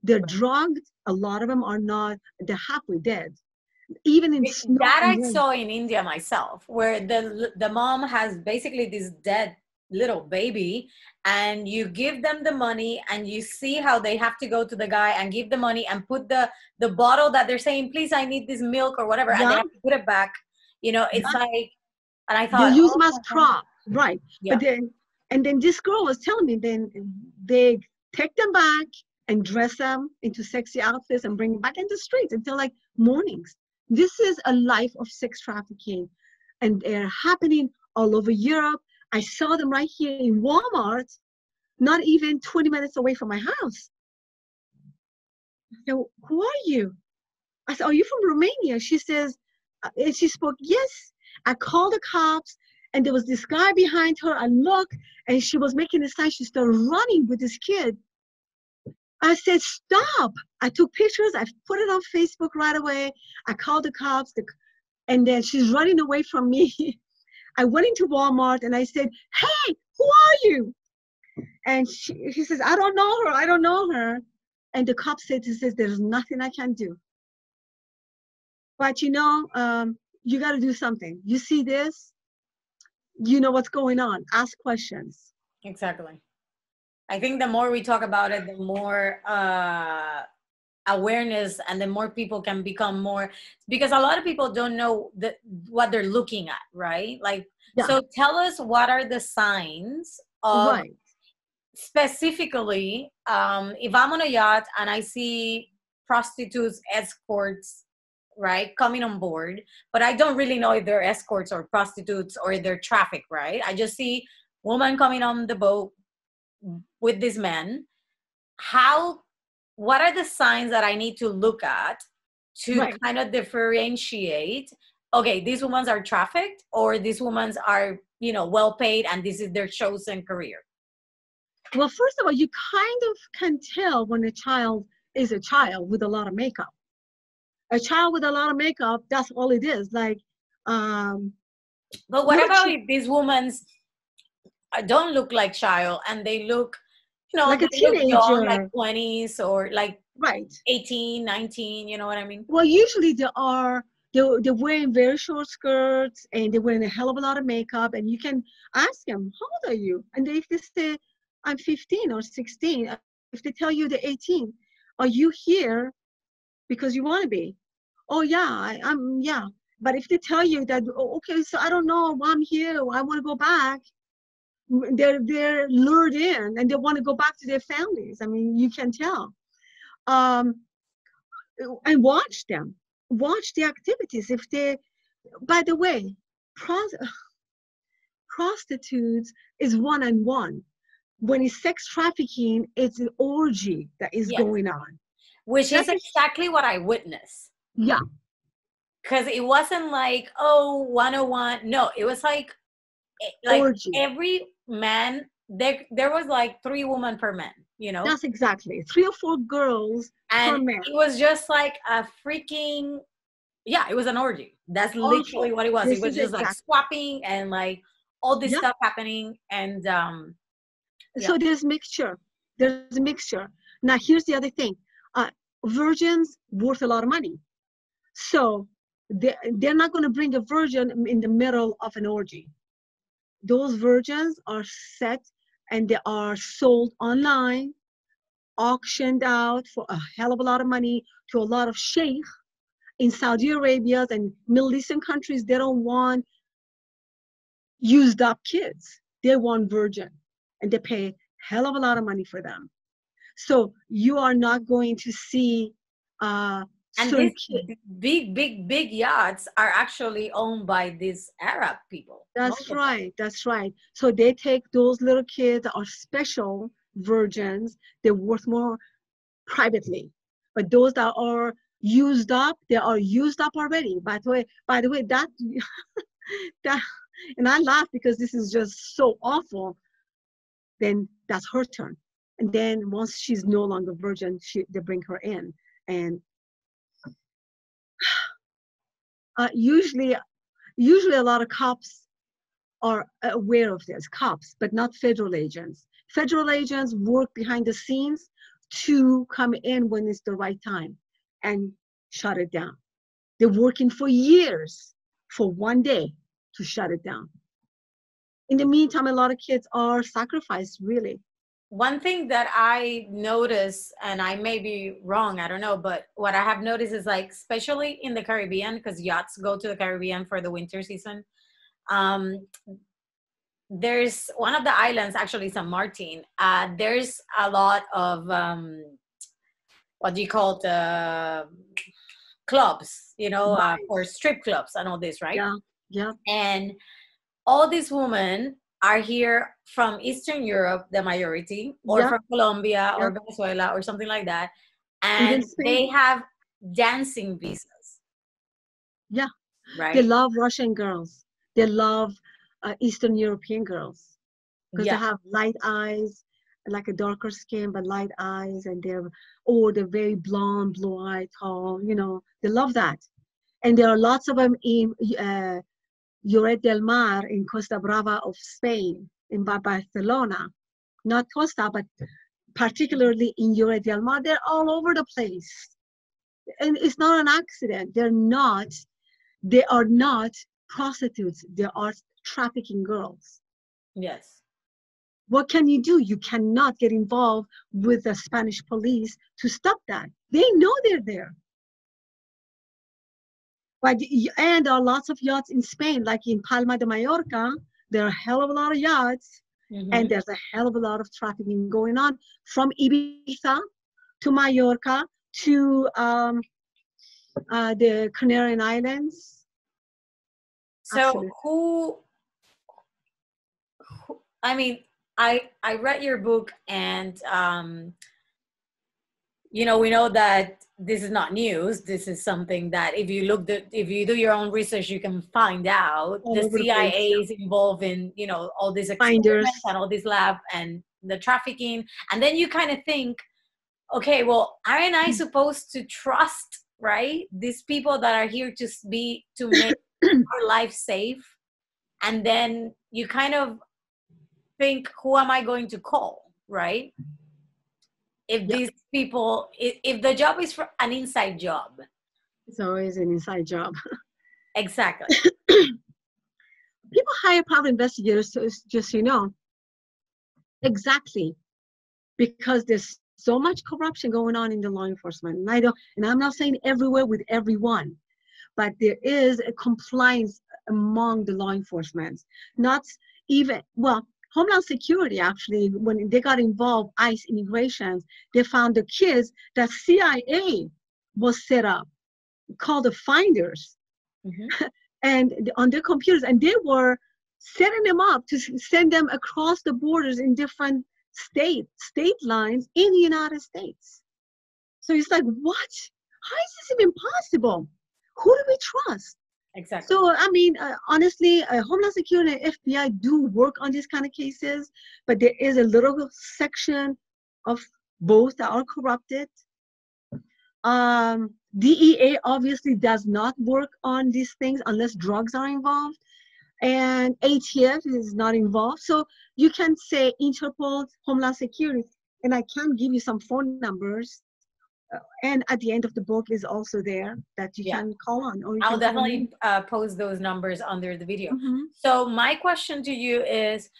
They're drugged. A lot of them are not. They're halfway dead. Even in snow. That I saw in India myself, where the mom has basically this dead little baby, and you give them the money, and you see how they have to go to the guy and give the money and put the bottle that they're saying, please, I need this milk or whatever, and they have to put it back. It's like, and I thought, they use them as prop, right? Yeah. But then this girl was telling me, then they take them back and dress them into sexy outfits and bring them back into the streets until like mornings. This is a life of sex trafficking, and they're happening all over Europe. I saw them right here in Walmart, not even 20 minutes away from my house. So, who are you? I said, are you from Romania? She says, and she spoke, yes. I called the cops, and there was this guy behind her. I looked, and she was making a sign. She started running with this kid. I said, stop. I took pictures. I put it on Facebook right away. I called the cops, and then she's running away from me. I went into Walmart, and I said, hey, who are you? And she says, I don't know her. I don't know her. And the cop says, there's nothing I can do. But you got to do something. You see this? You know what's going on. Ask questions. Exactly. I think the more we talk about it, the more awareness, and the more people can become more, because a lot of people don't know what they're looking at, right? Like, yeah. So tell us, what are the signs of, right, specifically, if I'm on a yacht and I see prostitutes, escorts, right, coming on board, but I don't really know if they're escorts or prostitutes or they're trafficked, right? I just see woman coming on the boat with this man. What are the signs that I need to look at to, right, kind of differentiate okay, these women are trafficked, or these women are, you know, well paid and this is their chosen career? Well, first of all, you kind of can tell when a child is a child with a lot of makeup. A child with a lot of makeup, that's all it is. Like, but what about if these women don't look like child and they look, you know, like a they look young, like teenager, 20s or like right? 18, 19, you know what I mean? Well, usually they're wearing very short skirts and they're wearing a hell of a lot of makeup. And you can ask them, how old are you? And if they say, I'm 15 or 16, if they tell you they're 18, are you here because you want to be? Oh yeah, I'm yeah. But if they tell you that, oh, okay, so I don't know, I'm here, I want to go back, they're lured in and they want to go back to their families. I mean, you can tell. Um, and watch them, watch the activities. If they, by the way, prostitutes is one-on-one. When it's sex trafficking, it's an orgy that is Yes. going on. Which is exactly what I witnessed. Yeah. Because it wasn't like, oh, 101. No, it was like orgy. Every man, there was like 3 women per man, you know? That's exactly. 3 or 4 girls per man. It was just like a freaking, yeah, it was an orgy. That's literally what it was. It was just like swapping and like all this stuff happening. And so there's mixture. There's a mixture. Now here's the other thing. Virgins worth a lot of money. So they're not going to bring a virgin in the middle of an orgy. Those virgins are set and they are sold online, auctioned out for a hell of a lot of money to a lot of sheikh in Saudi Arabia and Middle Eastern countries. They don't want used up kids. They want virgin, and they pay hell of a lot of money for them. So you are not going to see and these big yachts are actually owned by these Arab people. That's right. That's right. So they take those little kids that are special virgins. They're worth more privately. But those that are used up, they are used up already. By the way, that and I laugh because this is just so awful. Then that's her turn. And then once she's no longer virgin, they bring her in. And usually a lot of cops are aware of this, cops, but not federal agents. Federal agents work behind the scenes to come in when it's the right time and shut it down. They're working for years for one day to shut it down. In the meantime, a lot of kids are sacrificed, really. One thing that I notice, and I may be wrong, I don't know, but what I have noticed is like, especially in the Caribbean, because yachts go to the Caribbean for the winter season. There's one of the islands, actually San Martin. There's a lot of, what do you call it? Clubs, you know, right. For strip clubs and all this, right? Yeah, yeah. And all these women are here from Eastern Europe, the majority, or from Colombia or Venezuela or something like that. And they have dancing visas. Yeah. Right. They love Russian girls. They love Eastern European girls because they have light eyes, like a darker skin, but light eyes, and they're very blonde, blue-eyed, tall, you know, they love that. And there are lots of them in Lloret del Mar in Costa Brava of Spain, in Barcelona. Not Costa, but particularly in Lloret del Mar. They're all over the place. And it's not an accident. They are not prostitutes. They are trafficking girls. Yes. What can you do? You cannot get involved with the Spanish police to stop that. They know they're there. And there are lots of yachts in Spain, like in Palma de Mallorca. There are a hell of a lot of yachts, and there's a hell of a lot of trafficking going on from Ibiza to Mallorca to the Canary Islands. So Absolutely. who I mean, I read your book, and you know, we know that this is not news. This is something that if you do your own research, you can find out. All The over the place. CIA is involved in, you know, all these Finders. experiments and all this lab and the trafficking. And then you kind of think, okay, well, aren't I supposed to trust, right? These people that are here to make our life safe. And then you kind of think, who am I going to call, right? If these people, if the job is for an inside job. It's always an inside job. Exactly. People hire private investigators, so just so you know, exactly because there's so much corruption going on in the law enforcement. And I'm not saying everywhere with everyone, but there is a compliance among the law enforcement. Not even, well, Homeland Security actually, when they got involved, ICE immigrations, they found the kids that CIA was set up, called the finders, and on their computers, and they were setting them up to send them across the borders in different state lines in the United States. So it's like, what? How is this even possible? Who do we trust? Exactly. So, I mean, honestly, Homeland Security and FBI do work on these kind of cases, but there is a little section of both that are corrupted. DEA obviously does not work on these things unless drugs are involved, and ATF is not involved. So you can say Interpol, Homeland Security, and I can give you some phone numbers. And at the end of the book is also there that you can call on. Or I'll definitely post those numbers under the video. So my question to you is,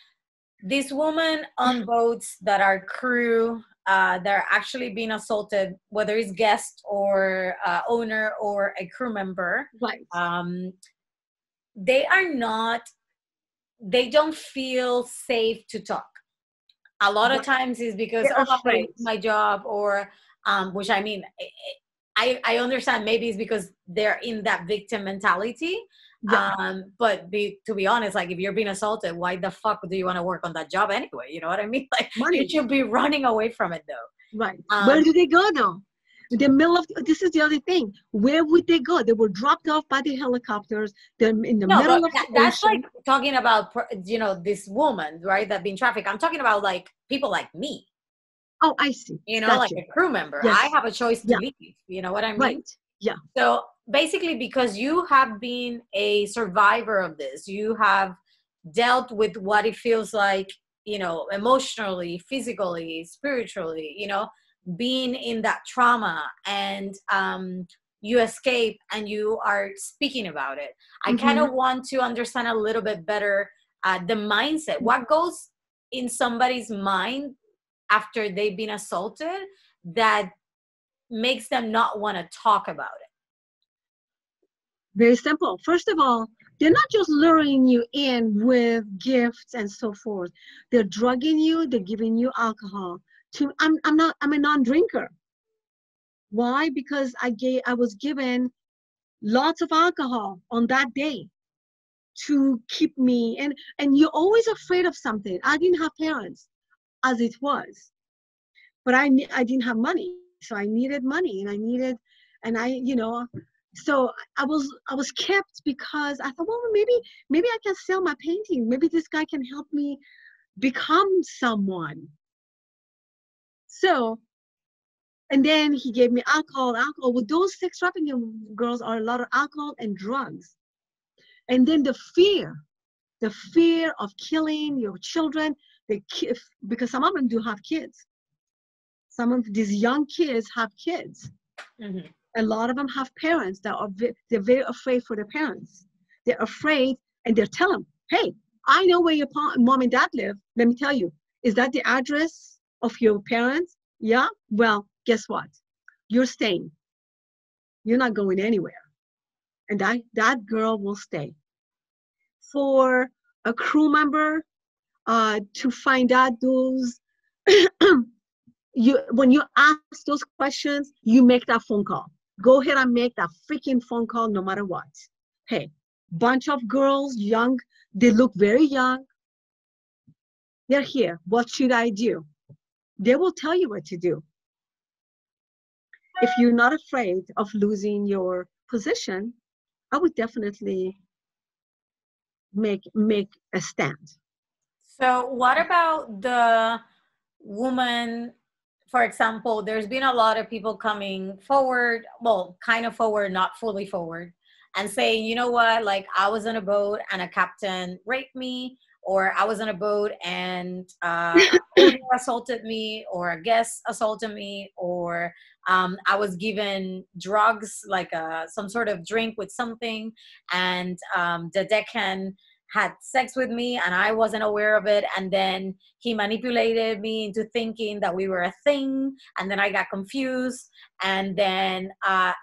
these women on boats that are crew, that are actually being assaulted, whether it's guest or owner or a crew member, right? They don't feel safe to talk. A lot of times is because, oh, I'm my job, or which I mean, I understand maybe it's because they're in that victim mentality. But to be honest, like if you're being assaulted, why the fuck do you want to work on that job anyway? You know what I mean? Like you should be running away from it though. Right. Where do they go though? The middle of, this is the other thing. Where would they go? They were dropped off by the helicopters. They're in the middle of the ocean. That's like talking about, you know, this woman, right, that being trafficked. I'm talking about like people like me. Oh, I see. You know, like a crew member. Yes. I have a choice to leave. You know what I mean? Right. Yeah. So basically, because you have been a survivor of this, you have dealt with what it feels like, you know, emotionally, physically, spiritually, you know, being in that trauma, and you escape and you are speaking about it. I kind of want to understand a little bit better the mindset. What goes in somebody's mind after they've been assaulted that makes them not want to talk about it? Very simple. First of all, they're not just luring you in with gifts and so forth. They're drugging you. They're giving you alcohol. I'm a non-drinker. Why? Because I was given lots of alcohol on that day to keep me, and you're always afraid of something. I didn't have parents as it was, but I didn't have money, so I needed money, so I was kept because I thought, well, maybe I can sell my painting. Maybe this guy can help me become someone. So, and then he gave me alcohol. With those sex trafficking girls are a lot of alcohol and drugs. And then the fear of killing your children, because some of them do have kids. Some of these young kids have kids. A lot of them have parents that they're very afraid for their parents. They're afraid, and they're telling them, hey, I know where your mom and dad live. Let me tell you, is that the address of your parents? Yeah? Well, guess what? You're staying. You're not going anywhere. And that girl will stay. For a crew member to find out those, when you ask those questions, you make that phone call. Go ahead and make that freaking phone call no matter what. Hey, bunch of girls, young, they look very young. They're here. What should I do? They will tell you what to do. if you're not afraid of losing your position, I would definitely make a stand. So what about the woman, for example, there's been a lot of people coming forward, well, kind of forward, not fully forward, and saying, you know what, like I was on a boat and a captain raped me, or I was on a boat and owner assaulted me, or a guest assaulted me, or I was given drugs, like some sort of drink with something, and the deckhand had sex with me and I wasn't aware of it. And then he manipulated me into thinking that we were a thing. And then I got confused. And then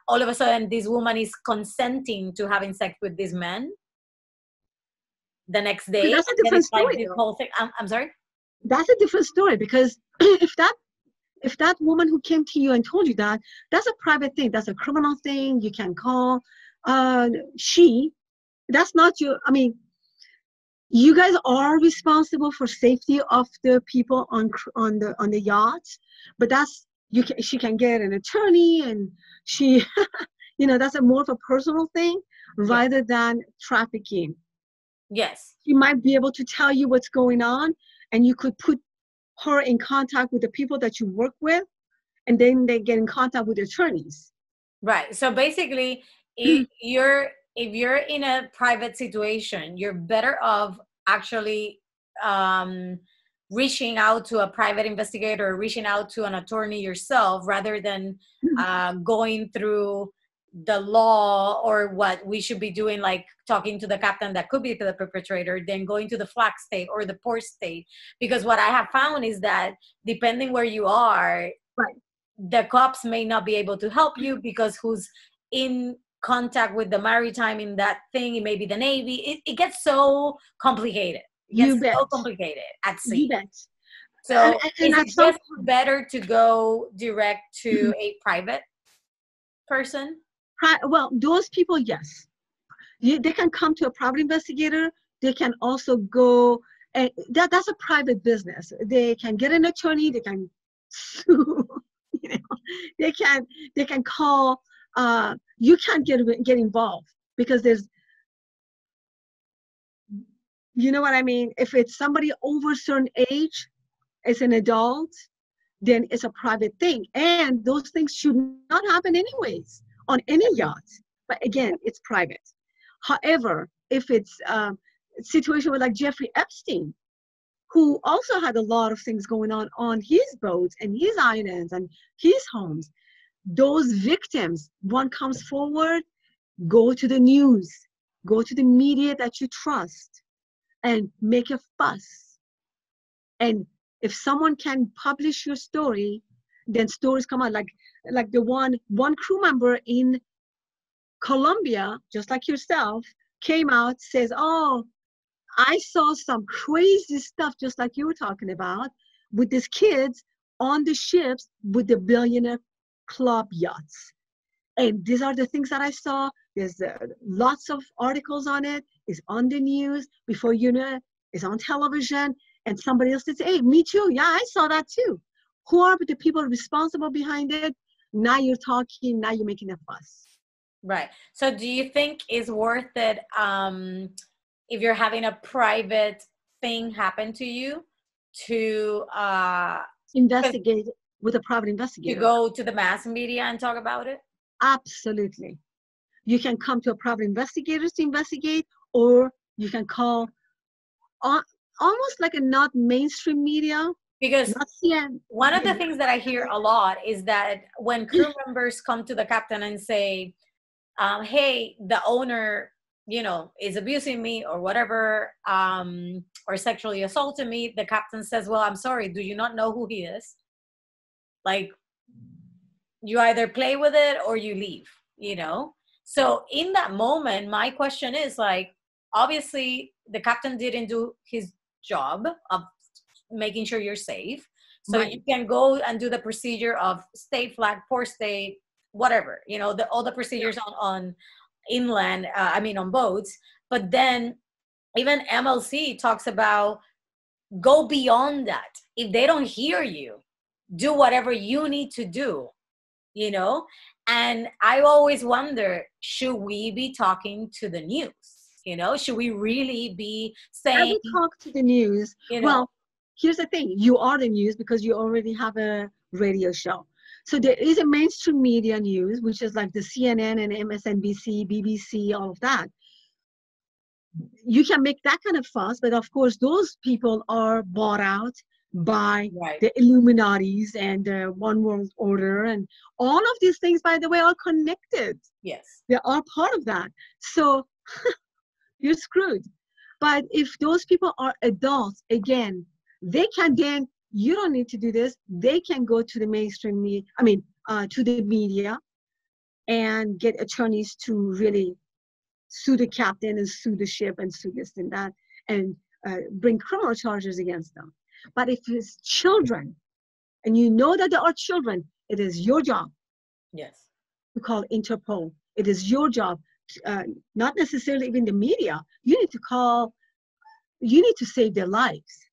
all of a sudden, this woman is consenting to having sex with this man the next day. That's a And then different it's like story, this though. whole thing. I'm sorry? That's a different story, because if that woman who came to you and told you that, that's a private thing. That's a criminal thing. You can call that's not your, I mean, you guys are responsible for safety of the people on the yacht, but she can get an attorney, and she that's a more of a personal thing rather than trafficking. Yes. She might be able to tell you what's going on, and you could put her in contact with the people that you work with, and then they get in contact with attorneys. Right. So basically, if you're in a private situation, you're better off actually reaching out to a private investigator, or reaching out to an attorney yourself, rather than going through the law, or what we should be doing, like talking to the captain that could be the perpetrator, then going to the flag state or the port state. Because what I have found is that depending where you are, Right, the cops may not be able to help you, because who's in contact with the maritime in that thing, it may be the Navy. It gets so complicated. It gets you bet. so complicated at sea. You bet. So And is at it some just better to go direct to a private person? well, those people, yes, they can come to a private investigator. They can also go, and that's a private business. They can get an attorney. They can sue. You know, they can call. You can't get involved, because there's, you know what I mean. If it's somebody over a certain age, it's an adult, then it's a private thing, and those things should not happen anyways on any yacht. But again, it's private. However, if it's a situation with like Jeffrey Epstein, who also had a lot of things going on his boats and his islands and his homes, those victims, one comes forward, go to the news, go to the media that you trust, and make a fuss. And if someone can publish your story, then stories come out, like the one crew member in Colombia, just like yourself, came out, says, oh, I saw some crazy stuff, just like you were talking about, with these kids on the ships with the billionaire club yachts. And these are the things that I saw. There's lots of articles on it. It's on the news. Before you know it, it's on television. And somebody else says, hey, me too. Yeah, I saw that too. Who are the people responsible behind it? Now you're talking, now you're making a fuss. Right. So do you think it's worth it if you're having a private thing happen to you to investigate with a private investigator? To go to the mass media and talk about it? Absolutely. You can come to a private investigator to investigate, or you can call almost like a not mainstream media. Because one of the things that I hear a lot is that when crew members come to the captain and say, hey, the owner, is abusing me or whatever, or sexually assaulting me, the captain says, well, I'm sorry, do you not know who he is? Like, you either play with it or you leave, So in that moment, my question is, like, obviously the captain didn't do his job of making sure you're safe. So right. You can go and do the procedure of state flag, port state, whatever, all the procedures on inland, on boats. But then even MLC talks about go beyond that. If they don't hear you, do whatever you need to do you know? And I always wonder, should we be talking to the news? You know, should we really be I saying, would talk to the news. you know, Well, here's the thing. You are the news because you already have a radio show. So there is a mainstream media news, which is like the CNN and MSNBC, BBC, all of that. You can make that kind of fuss, but of course, those people are bought out by right, the Illuminatis and the One World Order. And all of these things, by the way, are connected. yes, They are part of that. So you're screwed. But if those people are adults, again, they can then, you don't need to do this. They can go to the mainstream media, to the media and get attorneys to really sue the captain and sue the ship and sue this and that and bring criminal charges against them. But if it's children, and you know that there are children, it is your job yes, to call Interpol. It is your job, not necessarily even the media. You need to save their lives.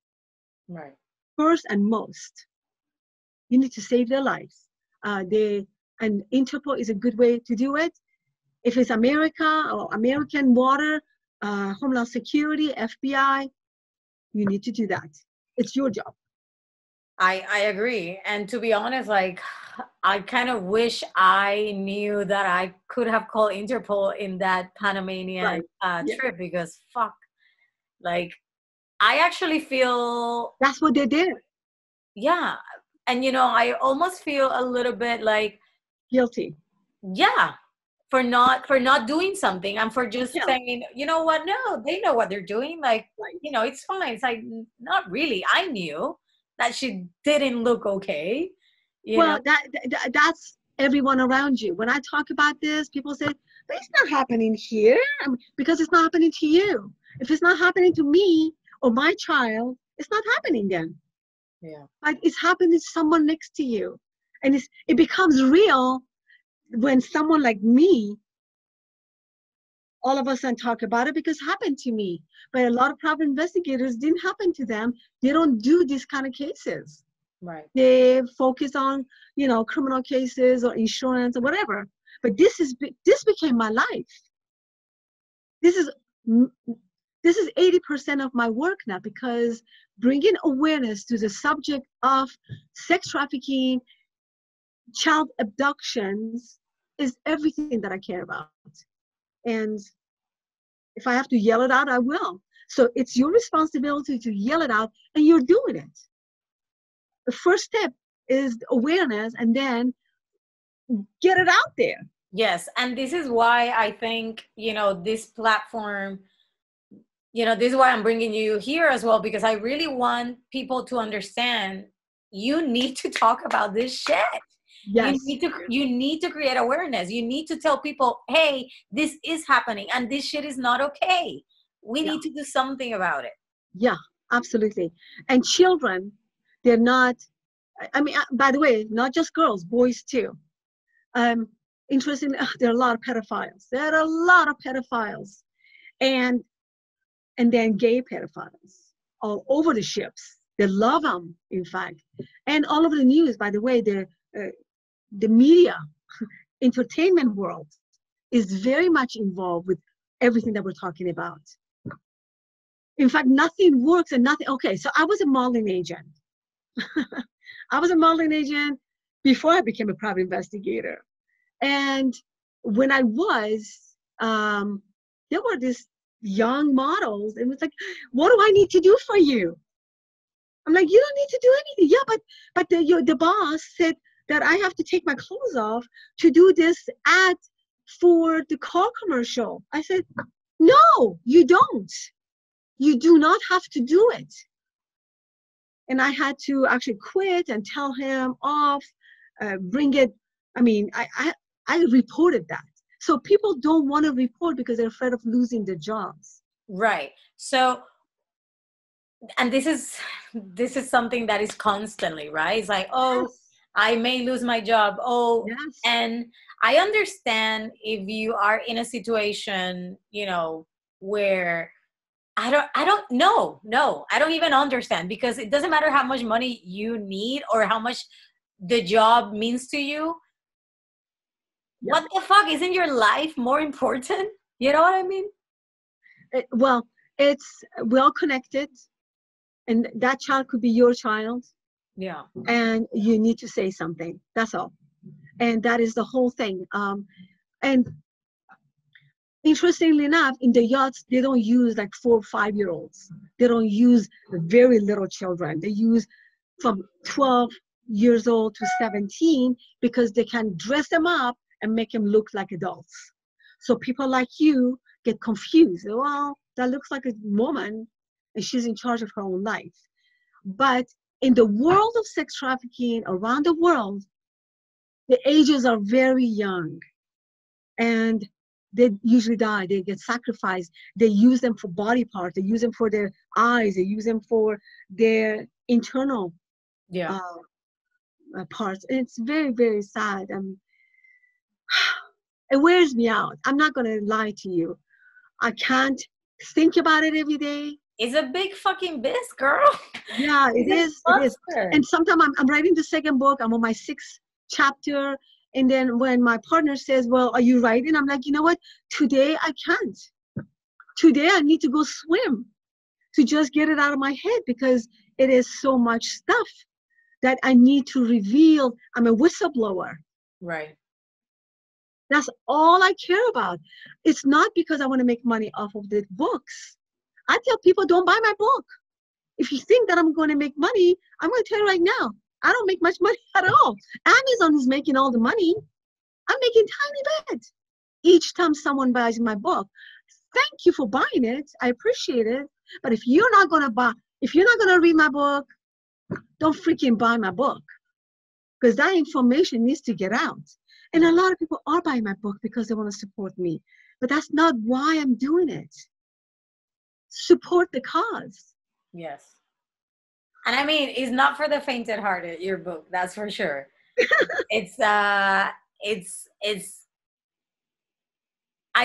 right. First and most, you need to save their lives. And Interpol is a good way to do it. If it's America or American water, Homeland Security, FBI, you need to do that. It's your job. I agree. And to be honest, like, I kind of wish I knew that I could have called Interpol in that Panamanian trip, because fuck, like, I actually feel, That's what they did. yeah. And, you know, I almost feel a little bit like, Guilty. yeah, for not doing something and for just saying, you know what, no, they know what they're doing. Like, you know, it's fine. It's like, not really. I knew that she didn't look okay. You know? That's everyone around you. When I talk about this, people say, but it's not happening here. Because it's not happening to you. If it's not happening to me or my child, it's not happening then. Yeah. But it's happening to someone next to you. And it becomes real when someone like me, all of a sudden talk about it, because it happened to me. But a lot of private investigators, didn't happen to them. They don't do these kind of cases. Right. They focus on, criminal cases or insurance or whatever. But this became my life. This is 80% of my work now, because bringing awareness to the subject of sex trafficking, child abductions is everything that I care about. And if I have to yell it out, I will. So it's your responsibility to yell it out, and you're doing it. The first step is awareness, and then get it out there. Yes. And this is why I think, this platform, this is why I'm bringing you here as well, because I really want people to understand you need to talk about this shit. Yes. You need to create awareness. You need to tell people, hey, this is happening and this shit is not okay. We need to do something about it. Yeah, absolutely. And children, they're not, by the way, not just girls, boys too. Interestingly, there are a lot of pedophiles. There are a lot of pedophiles. And then gay pedophiles all over the ships. They love them, in fact. And all over the news, by the way, the media, entertainment world is very much involved with everything that we're talking about. In fact, nothing works and nothing. Okay, so I was a modeling agent. I was a modeling agent before I became a private investigator. And when I was, there were these young models, and it was like, what do I need to do for you? I'm like, you don't need to do anything. Yeah, but the boss said that I have to take my clothes off to do this ad for the car commercial. I said, no, you don't. You do not have to do it. And I had to actually quit and tell him off, bring it. I reported that. So people don't want to report because they're afraid of losing their jobs. Right. So, and this is something that is constantly, right? It's like, oh, yes, I may lose my job. Oh, yes. And I understand if you are in a situation, where I don't know. No, I don't even understand, because it doesn't matter how much money you need or how much the job means to you. what the fuck? Isn't your life more important? You know what I mean? Well, it's well connected, and that child could be your child. Yeah. And you need to say something. That's all. And that is the whole thing. And interestingly enough, in the yachts, they don't use like 4 or 5-year-olds. They don't use very little children. They use from 12 years old to 17 because they can dress them up and make them look like adults. So people like you get confused. Well, that looks like a woman and she's in charge of her own life. But in the world of sex trafficking around the world, the ages are very young and they usually die. They get sacrificed. They use them for body parts. They use them for their eyes. They use them for their internal parts. And it's very, very sad. It wears me out. I'm not going to lie to you. I can't think about it every day. It's a big fucking biz, girl. Yeah, it is. It is. And sometimes I'm writing the second book. I'm on my 6th chapter. And then when my partner says, well, are you writing? I'm like, you know what? Today I can't. Today I need to go swim to just get it out of my head because it is so much stuff that I need to reveal. I'm a whistleblower. Right. That's all I care about. It's not because I want to make money off of the books. I tell people, don't buy my book. If you think that I'm going to make money, I'm going to tell you right now, I don't make much money at all. Amazon is making all the money. I'm making tiny bits each time someone buys my book. Thank you for buying it. I appreciate it. But if you're not going to read my book, don't freaking buy my book. Because that information needs to get out. And a lot of people are buying my book because they want to support me. But that's not why I'm doing it. Support the cause. Yes. And I mean, it's not for the faint-hearted, your book, that's for sure. It's I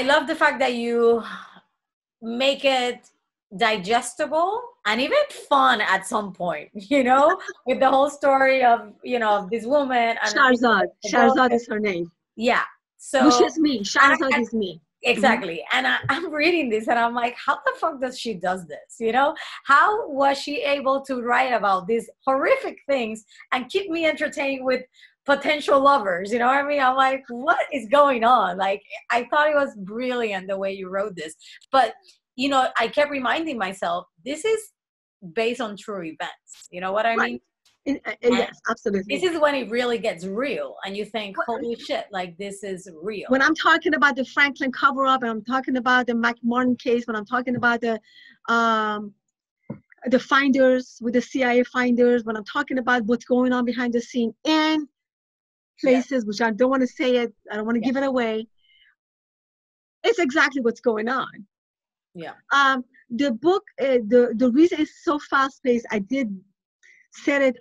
love the fact that you make it digestible and even fun at some point, you know, with the whole story of, you know, this woman. And Shahrzad is her name. Yeah. So, which is me. Shahrzad is me. Exactly. And I'm reading this and I'm like, how the fuck does she does this? You know, how was she able to write about these horrific things and keep me entertained with potential lovers? You know what I mean? I'm like, what is going on? Like, I thought it was brilliant the way you wrote this. But, you know, I kept reminding myself, this is based on true events. You know what I mean? Yes, absolutely. This is when it really gets real and you think, holy shit, like this is real. When I'm talking about the Franklin cover-up and I'm talking about the McMartin case, when I'm talking about the finders with the CIA finders, when I'm talking about what's going on behind the scene in places, which I don't want to say it, I don't want to give it away, it's exactly what's going on. Yeah. The book, the reason it's so fast-paced, I did set it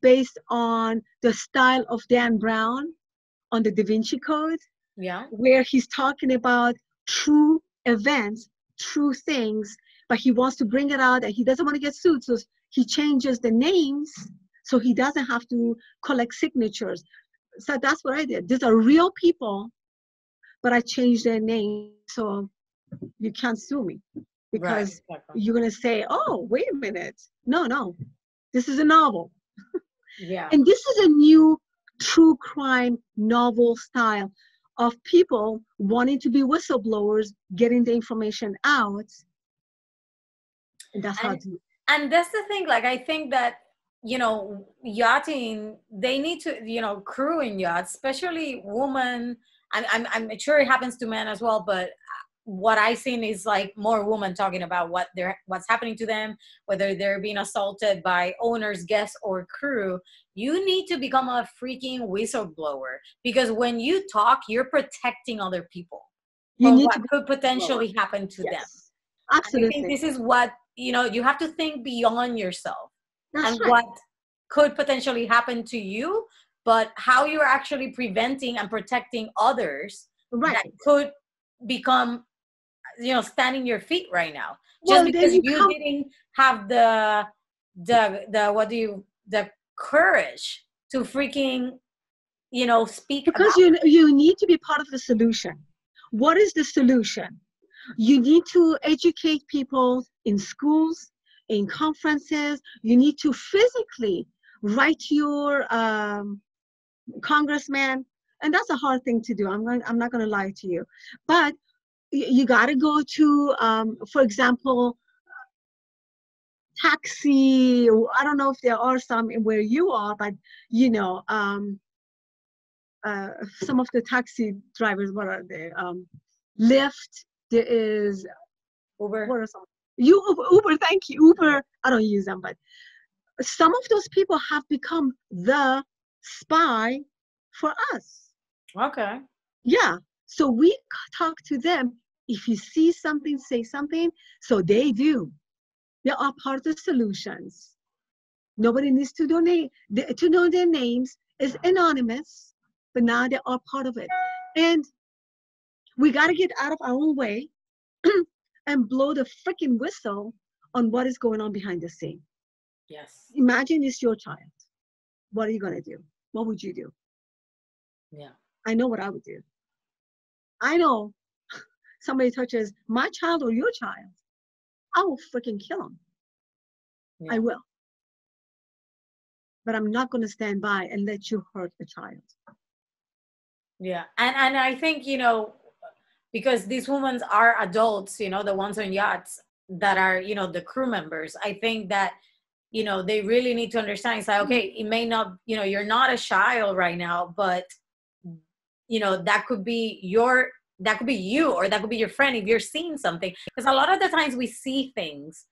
based on the style of Dan Brown on the Da Vinci Code, where he's talking about true events, true things, but he wants to bring it out and he doesn't want to get sued, so he changes the names so he doesn't have to collect signatures. So that's what I did. These are real people, but I changed their name so you can't sue me because you're going to say, oh, wait a minute. No. This is a novel. Yeah. And this is a new true crime novel style of people wanting to be whistleblowers, getting the information out. And that's how to. And that's the thing, like, I think that, you know, yachting, they need to, you know, crew in yachts, especially women. I'm sure it happens to men as well, but what I've seen is like more women talking about what's happening to them, whether they're being assaulted by owners, guests, or crew. You need to become a freaking whistleblower because when you talk, you're protecting other people from what could potentially happen to them. Absolutely. I think this is what, you know, you have to think beyond yourself and what could potentially happen to you, but how you're actually preventing and protecting others that could become, you know, standing your feet right now, just because you didn't have the courage to freaking speak Because about. you need to be part of the solution. What is the solution? You need to educate people in schools, in conferences. You need to physically write to your congressman, and that's a hard thing to do. I'm not going to lie to you, but you got to go to, for example, taxi. I don't know if there are some where you are, but some of the taxi drivers, what are they? Lyft. There is Uber. what are some? Uber. Thank you, Uber. I don't use them, but some of those people have become the spy for us. Okay. Yeah. So we talk to them. If you see something, say something. So they do. They are part of the solutions. Nobody needs to donate to know their names. It's anonymous, but now they are part of it. And we got to get out of our own way and blow the freaking whistle on what is going on behind the scene. Yes. Imagine it's your child. What are you going to do? What would you do? Yeah. I know what I would do. I know somebody touches my child or your child, I will freaking kill him. Yeah. I will. But I'm not going to stand by and let you hurt a child. Yeah. And I think, because these women are adults, the ones on yachts that are, the crew members, I think that, they really need to understand. It's like, okay, it may not, you're not a child right now, but, that could be you, or that could be your friend if you're seeing something. Because a lot of the times we see things,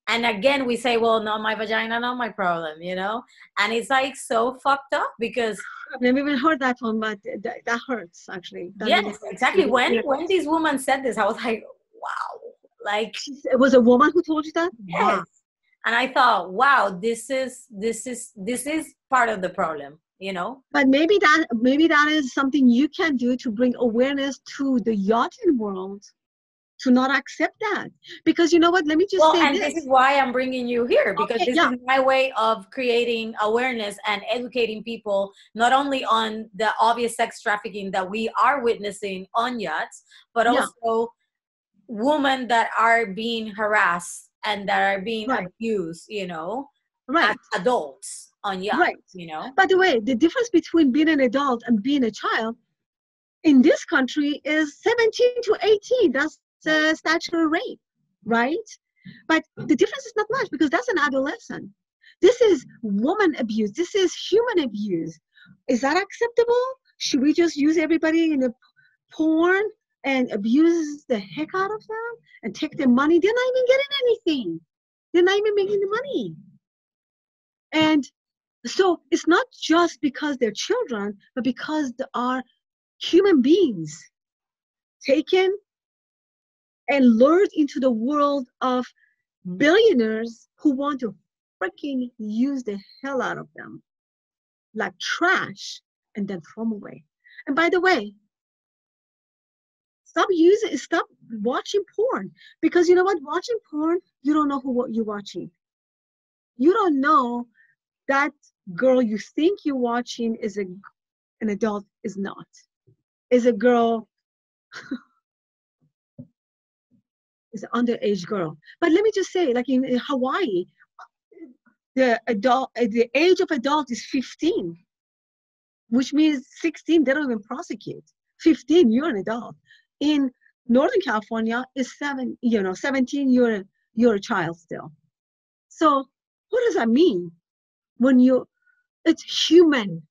and again, we say, well, not my vagina, not my problem, And it's like so fucked up because... I've never even heard that one, but that hurts, actually. That yes, really hurts. exactly. When this woman said this, I was like, wow. Like... It was a woman who told you that? Yes. Wow. And I thought, wow, this is part of the problem, But maybe that is something you can do to bring awareness to the yachting world to not accept that. Because you know what? Let me just say this is why I'm bringing you here, because this is my way of creating awareness and educating people, not only on the obvious sex trafficking that we are witnessing on yachts, but also women that are being harassed and that are being abused, as adults on yachts, By the way, the difference between being an adult and being a child in this country is 17 to 18. That's the statutory rape, right? But the difference is not much because that's an adolescent. This is woman abuse. This is human abuse. Is that acceptable? Should we just use everybody in the porn and abuse the heck out of them and take their money? They're not even getting anything. They're not even making the money. And so it's not just because they're children, but because they are human beings taken and lured into the world of billionaires who want to freaking use the hell out of them like trash and then throw them away. And by the way, stop watching porn, because you know what? Watching porn, you don't know what you're watching. You don't know that girl you think you're watching is an adult, is not. Is a girl, is an underage girl. But let me just say, like in Hawaii, the age of adult is 15, which means 16, they don't even prosecute. 15, you're an adult. In Northern California, is 17, you're a child still. So what does that mean? When it's human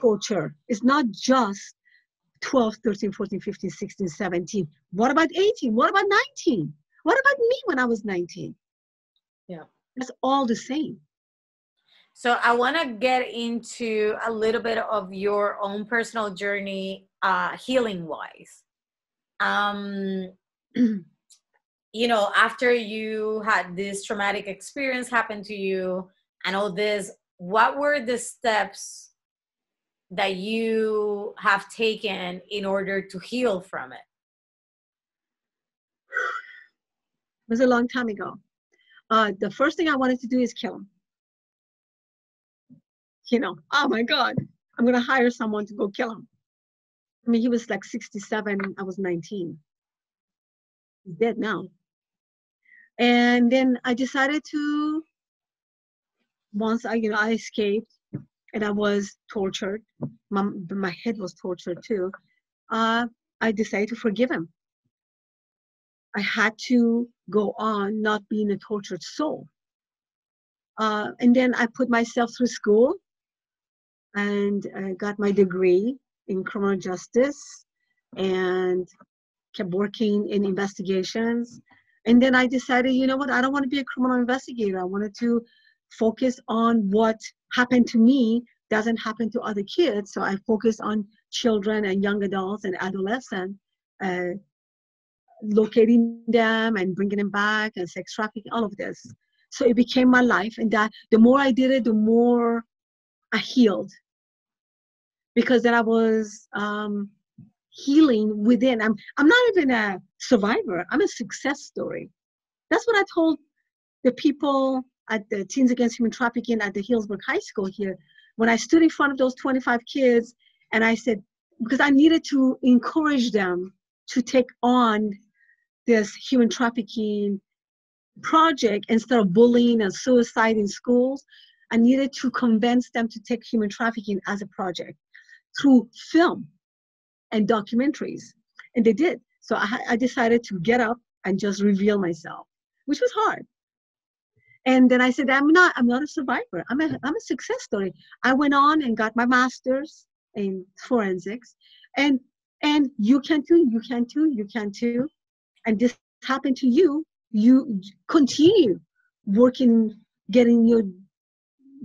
culture. It's not just 12, 13, 14, 15, 16, 17. What about 18? What about 19? What about me when I was 19? Yeah. It's all the same. So I want to get into a little bit of your own personal journey, healing wise. After you had this traumatic experience happen to you and all this, what were the steps that you have taken in order to heal from it? It was a long time ago. The first thing I wanted to do is kill him. Oh my God. I'm going to hire someone to go kill him. I mean, he was like 67. I was 19. He's dead now. And then I decided to, once I escaped and I was tortured. My head was tortured too. I decided to forgive him. I had to go on not being a tortured soul. And then I put myself through school and got my degree in criminal justice and kept working in investigations. And then I decided, you know what, I don't want to be a criminal investigator. I wanted to focus on what happened to me doesn't happen to other kids. So I focused on children and young adults and adolescents, locating them and bringing them back, and sex trafficking, all of this. So it became my life. And that the more I did it, the more I healed. Because then I was healing within. I'm not even a survivor. I'm a success story. That's what I told the people at the Teens Against Human Trafficking at the Hillsburg High School here. When I stood in front of those 25 kids and I said, because I needed to encourage them to take on this human trafficking project instead of bullying and suicide in schools, I needed to convince them to take human trafficking as a project through film and documentaries. And they did. So I decided to get up and just reveal myself, which was hard. And then I said, I'm not a survivor. I'm a success story. I went on and got my master's in forensics. And you can too, you can too, you can too. And this happened to you. You continue working, getting your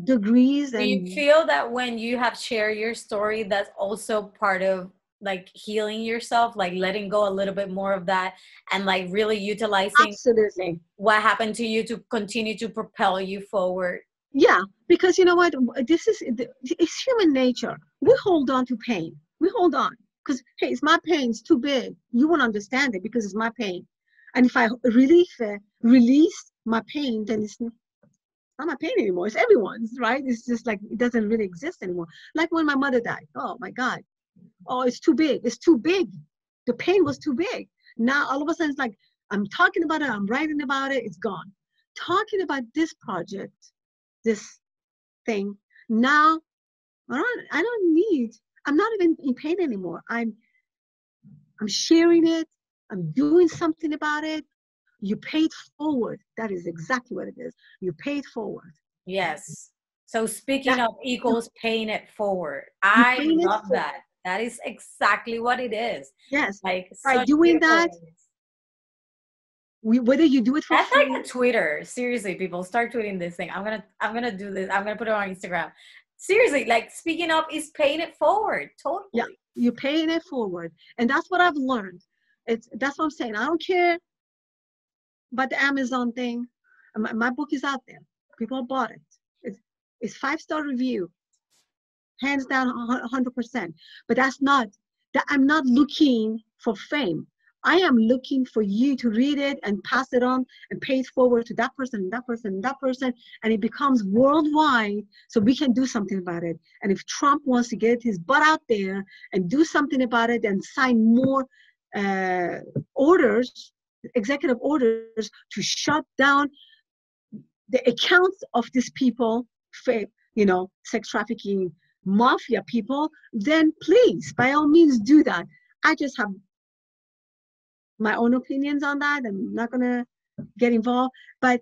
degrees. Do you feel that when you have shared your story, that's also part of like healing yourself, like letting go a little bit more of that and like really utilizing absolutely what happened to you to continue to propel you forward? Yeah, because you know what, it's human nature. We hold on to pain. We hold on because, hey, it's my pain, it's too big. You won't understand it because it's my pain. And if I release my pain, then it's not my pain anymore. It's everyone's, right? It's just like, it doesn't really exist anymore. Like when my mother died. Oh my God. Oh, it's too big. It's too big. The pain was too big. Now all of a sudden it's like, I'm talking about it, I'm writing about it, it's gone. Talking about this project, this thing, now I don't need, I'm not even in pain anymore. I'm sharing it. I'm doing something about it. You pay it forward. That is exactly what it is. You pay it forward. Yes. So speaking of equals paying it forward. I love that. That is exactly what it is. Yes. Like by doing that, whether you do it for that's free. like a Twitter. Seriously, people, start tweeting this thing. I'm gonna do this. I'm gonna put it on Instagram. Seriously, like speaking up is paying it forward. Totally. Yeah, you're paying it forward. And that's what I've learned. That's what I'm saying. I don't care about the Amazon thing. My book is out there. People bought it. It's 5-star review. Hands down 100%. But that's not, that I'm not looking for fame. I am looking for you to read it and pass it on and pay it forward to that person, that person, that person, and it becomes worldwide so we can do something about it. And if Trump wants to get his butt out there and do something about it and sign more orders, executive orders to shut down the accounts of these people, sex trafficking, mafia people, then please, by all means, do that. I just have my own opinions on that. I'm not gonna get involved, but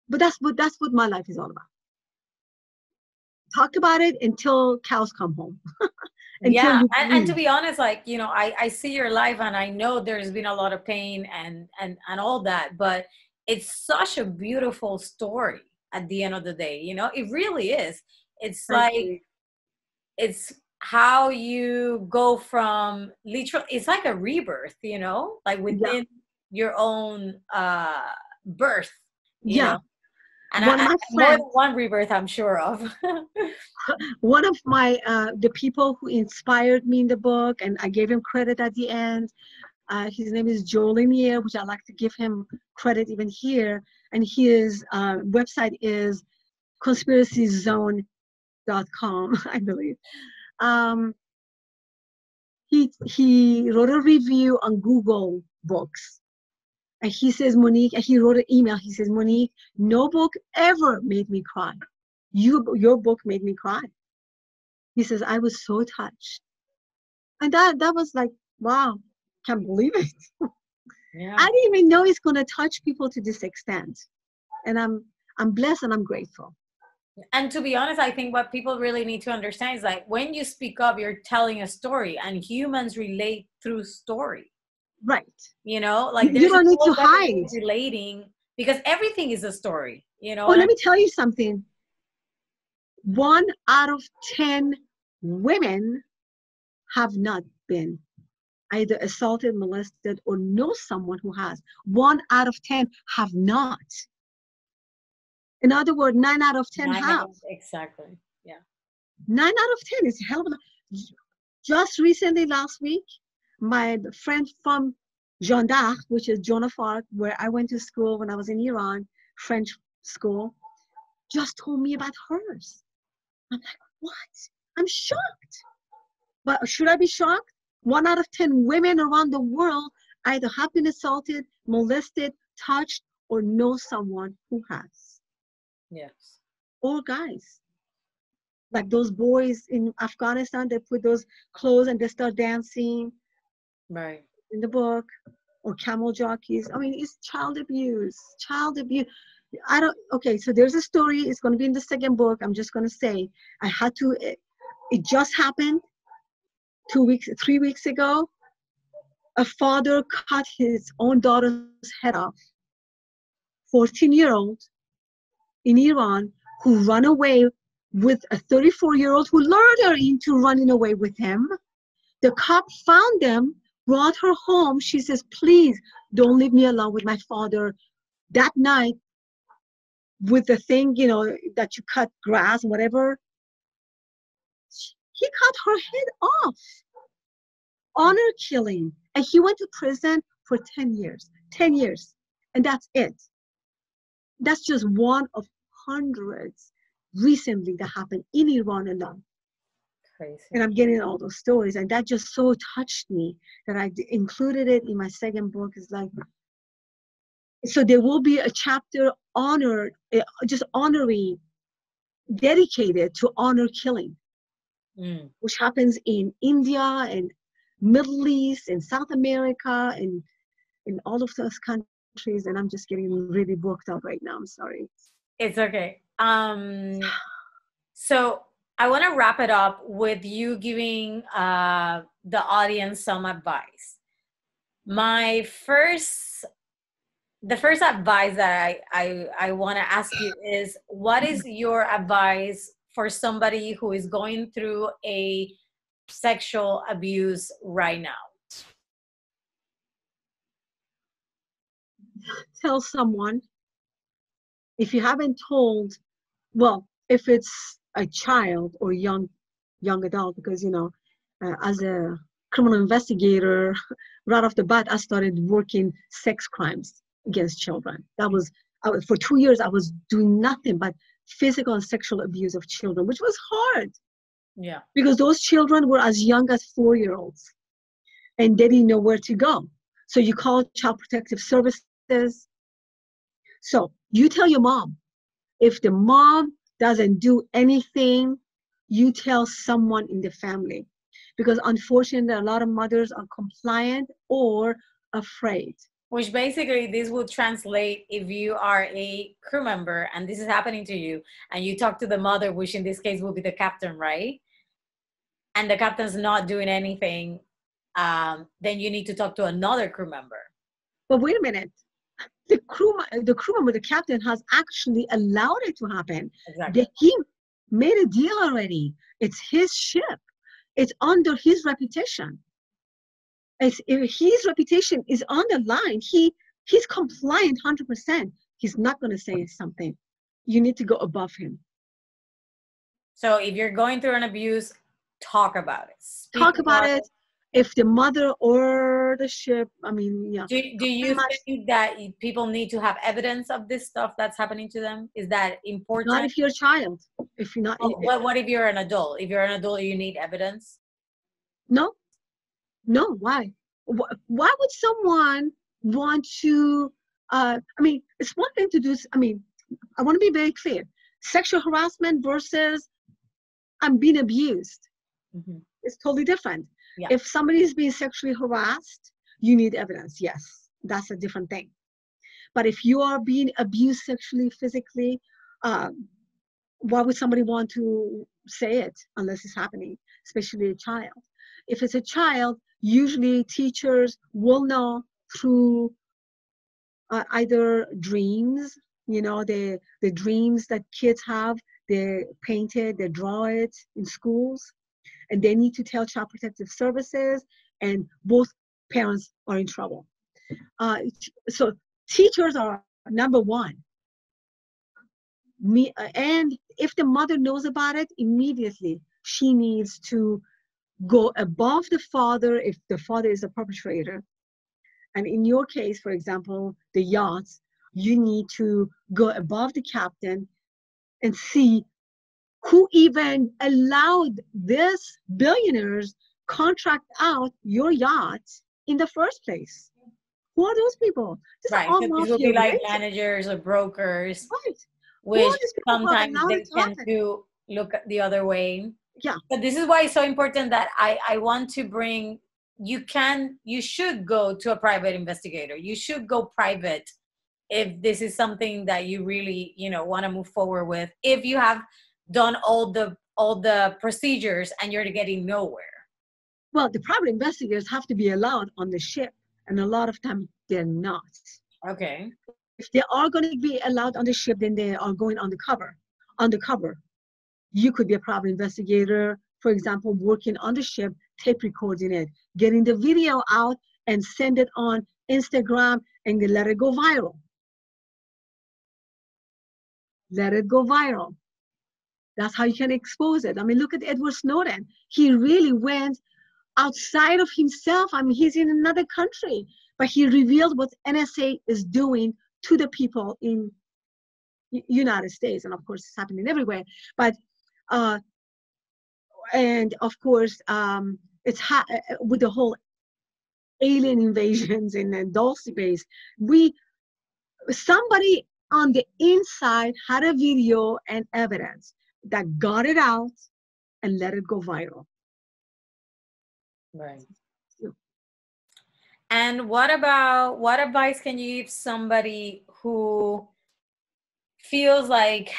that's what my life is all about. Talk about it until cows come home. Yeah, and to be honest, like, I see your life and I know there's been a lot of pain and all that, but it's such a beautiful story at the end of the day. It really is. It's like, it's how you go from literal, it's like a rebirth, like within your own birth, yeah. And more than one rebirth, I'm sure of. One of my the people who inspired me in the book, and I gave him credit at the end, his name is Joe Lanier, which I like to give him credit even here, and his website is Conspiracy Zone I believe. He wrote a review on Google Books. And he says, Monique, and he wrote an email. He says, Monique, no book ever made me cry. Your book made me cry. He says, I was so touched. And that was like, wow, can't believe it. Yeah. I didn't even know it's going to touch people to this extent. And I'm blessed and I'm grateful. And to be honest, I think what people really need to understand is like when you speak up, you're telling a story, and humans relate through story. Right. You know, like you don't need to hide. Relating, because everything is a story, you know. Oh, let me tell you something. 1 out of 10 women have not been either assaulted, molested, or know someone who has. 1 out of 10 have not. In other words, 9 out of 10 have. Exactly. Yeah. 9 out of 10 is a hell of a lot. Just recently, last week, my friend from Jeanne d'Arc, which is Joan of Arc, where I went to school when I was in Iran, French school, just told me about hers. I'm like, what? I'm shocked. But should I be shocked? 1 out of 10 women around the world either have been assaulted, molested, touched, or know someone who has. Yes. Or guys. Like those boys in Afghanistan, they put those clothes and they start dancing. Right. In the book. Or camel jockeys. I mean, it's child abuse. Child abuse. Okay, so there's a story. It's going to be in the second book. I'm just going to say, it just happened 3 weeks ago. A father cut his own daughter's head off. 14-year-old in Iran who ran away with a 34-year-old who lured her into running away with him. The cop found them, brought her home. She says, please don't leave me alone with my father. That night, with the thing, that you cut grass, whatever, he cut her head off. Honor killing. And he went to prison for 10 years. 10 years. And that's it. That's just one of hundreds recently that happened in Iran alone. Crazy. And I'm getting all those stories. And that just so touched me that I included it in my second book. It's like, so there will be a chapter just honoring, dedicated to honor killing, which happens in India and Middle East and South America and in all of those countries. And I'm just getting really booked out right now. I'm sorry. It's okay. So I want to wrap it up with you giving the audience some advice. The first advice that I want to ask you is, what is your advice for somebody who is going through a sexual abuse right now? Tell someone. If you haven't told, well, if it's a child or young adult, because, as a criminal investigator, right off the bat, I started working sex crimes against children. For 2 years, I was doing nothing but physical and sexual abuse of children, which was hard. Yeah. Because those children were as young as 4-year-olds and they didn't know where to go. So you call Child Protective Services. So you tell your mom. If the mom doesn't do anything, you tell someone in the family. Because unfortunately, a lot of mothers are compliant or afraid. Which basically this would translate if you are a crew member and this is happening to you and you talk to the mother, which in this case will be the captain, right? And the captain's not doing anything, then you need to talk to another crew member. But wait a minute. The crew member, the captain, has actually allowed it to happen. Exactly. He made a deal already. It's his ship. It's under his reputation. If his reputation is on the line, he's compliant 100%. He's not going to say something. You need to go above him. So if you're going through an abuse, talk about it. Talk about it. if the mother or the ship, I mean, yeah. Do you think that people need to have evidence of this stuff that's happening to them? Is that important? Not if you're a child. If you're not. But what if you're an adult? If you're an adult, you need evidence? No. No. Why? Why would someone want to? I mean, it's one thing to do. I mean, I want to be very clear. Sexual harassment versus I'm being abused. Mm-hmm. It's totally different. Yeah. If somebody is being sexually harassed, you need evidence. Yes, that's a different thing. But if you are being abused sexually, physically, why would somebody want to say it unless it's happening, especially a child? If it's a child, usually teachers will know through either dreams, the dreams that kids have, they paint it, they draw it in schools, and they need to tell Child Protective Services, and both parents are in trouble. So teachers are number one. And if the mother knows about it, immediately she needs to go above the father if the father is a perpetrator. And in your case, for example, the yachts, you need to go above the captain and see who even allowed this billionaires contract out your yacht in the first place. Who are those people? Right. So these will be like managers or brokers, right? Which sometimes they tend to look the other way. Yeah. But this is why it's so important that I want to bring, you should go to a private investigator. You should go private if this is something that you really, want to move forward with. If you have done all the procedures and you're getting nowhere. Well, the private investigators have to be allowed on the ship, and a lot of time they're not. Okay. If they are going to be allowed on the ship, then they are going undercover. You could be a private investigator, for example, working on the ship, tape recording it, getting the video out and send it on Instagram and let it go viral. Let it go viral. That's how you can expose it. I mean, look at Edward Snowden. He really went outside of himself. I mean, he's in another country, but he revealed what NSA is doing to the people in United States. And of course, it's happening everywhere. But, and of course, it's with the whole alien invasions in Dulce base, somebody on the inside had a video and evidence that got it out and let it go viral. Right. And what advice can you give somebody who feels like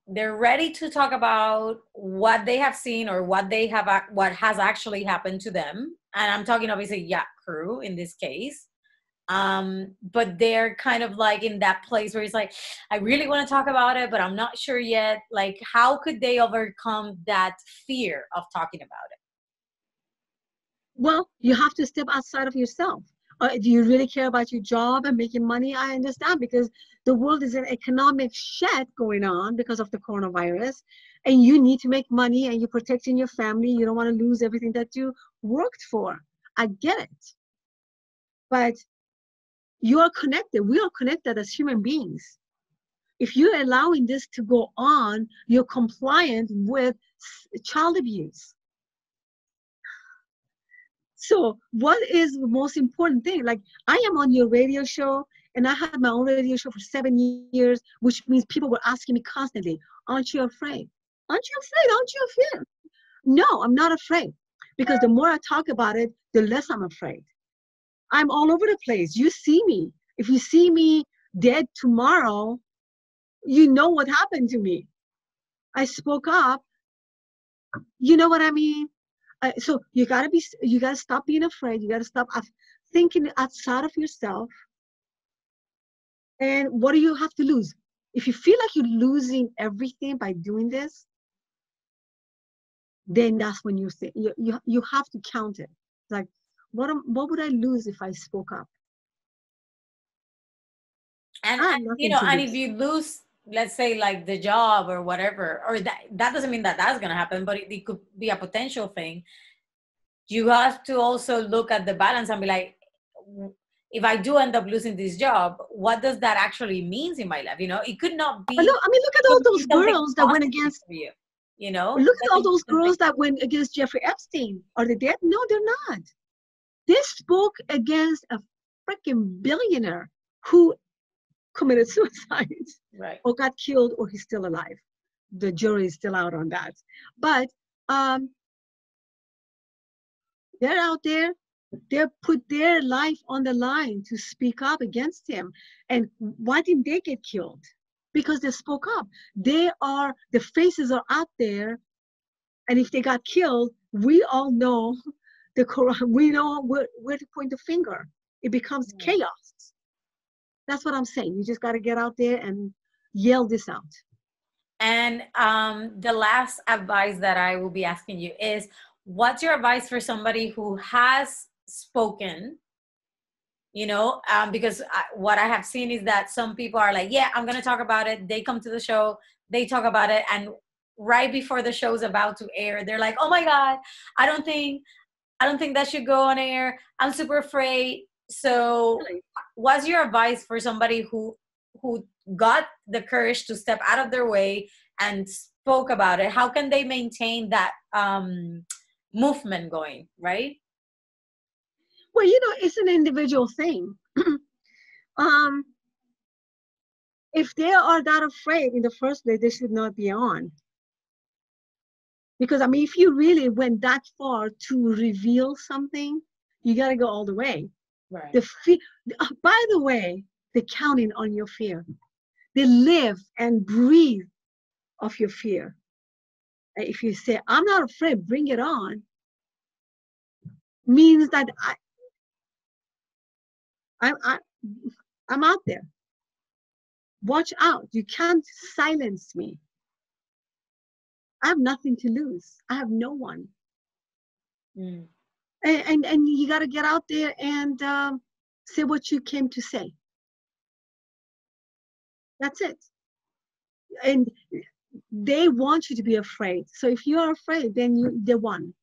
they're ready to talk about what they have seen or what has actually happened to them? And I'm talking obviously yacht crew in this case. But they're kind of like in that place where it's like, I really want to talk about it, but I'm not sure yet. Like, how could they overcome that fear of talking about it? Well, you have to step outside of yourself. Do you really care about your job and making money? I understand, because the world is an economic shit going on because of the coronavirus, and you need to make money and you're protecting your family. You don't want to lose everything that you worked for. I get it. But you are connected. We are connected as human beings. If you're allowing this to go on, you're compliant with child abuse. So what is the most important thing? Like, I am on your radio show, and I had my own radio show for 7 years, which means people were asking me constantly, aren't you afraid? Aren't you afraid? Aren't you afraid? No, I'm not afraid, because the more I talk about it, the less I'm afraid. I'm all over the place. You see me. If you see me dead tomorrow, you know what happened to me. I spoke up. You know what I mean? So you gotta stop being afraid. You gotta stop thinking outside of yourself. And what do you have to lose? If you feel like you're losing everything by doing this, then that's when you say you have to count it. Like, what would I lose if I spoke up? And if you lose, let's say, like the job or whatever, or that doesn't mean that that's going to happen, but it could be a potential thing. you have to also look at the balance and be like, if I do end up losing this job, what does that actually means in my life? You know, it could not be. Look, I mean, look at all those girls that went against you. You know, look at all those girls that went against Jeffrey Epstein. Are they dead? No, they're not. They spoke against a freaking billionaire who committed suicide, right, or got killed, or he's still alive. The jury is still out on that. But they're out there. They put their life on the line to speak up against him. And why didn't they get killed? Because they spoke up. The faces are out there. And if they got killed, we all know we know where to point the finger. It becomes chaos. That's what I'm saying. You just got to get out there and yell this out. And the last advice that I will be asking you is, what's your advice for somebody who has spoken, you know, because what I have seen is that some people are like, yeah, I'm going to talk about it. They come to the show, they talk about it. And right before the show's about to air, they're like, oh my God, I don't think that should go on air. I'm super afraid. So what's your advice for somebody who got the courage to step out of their way and spoke about it? How can they maintain that movement going, right? Well, you know, it's an individual thing. If they are that afraid in the first place, they should not be on. Because, I mean, if you really went that far to reveal something, you got to go all the way. Right. By the way, they're counting on your fear. They live and breathe off your fear. If you say, I'm not afraid, bring it on, means that I'm out there. Watch out. You can't silence me. I have nothing to lose. I have no one. And you got to get out there and say what you came to say. That's it. And they want you to be afraid. So if you are afraid, then they won.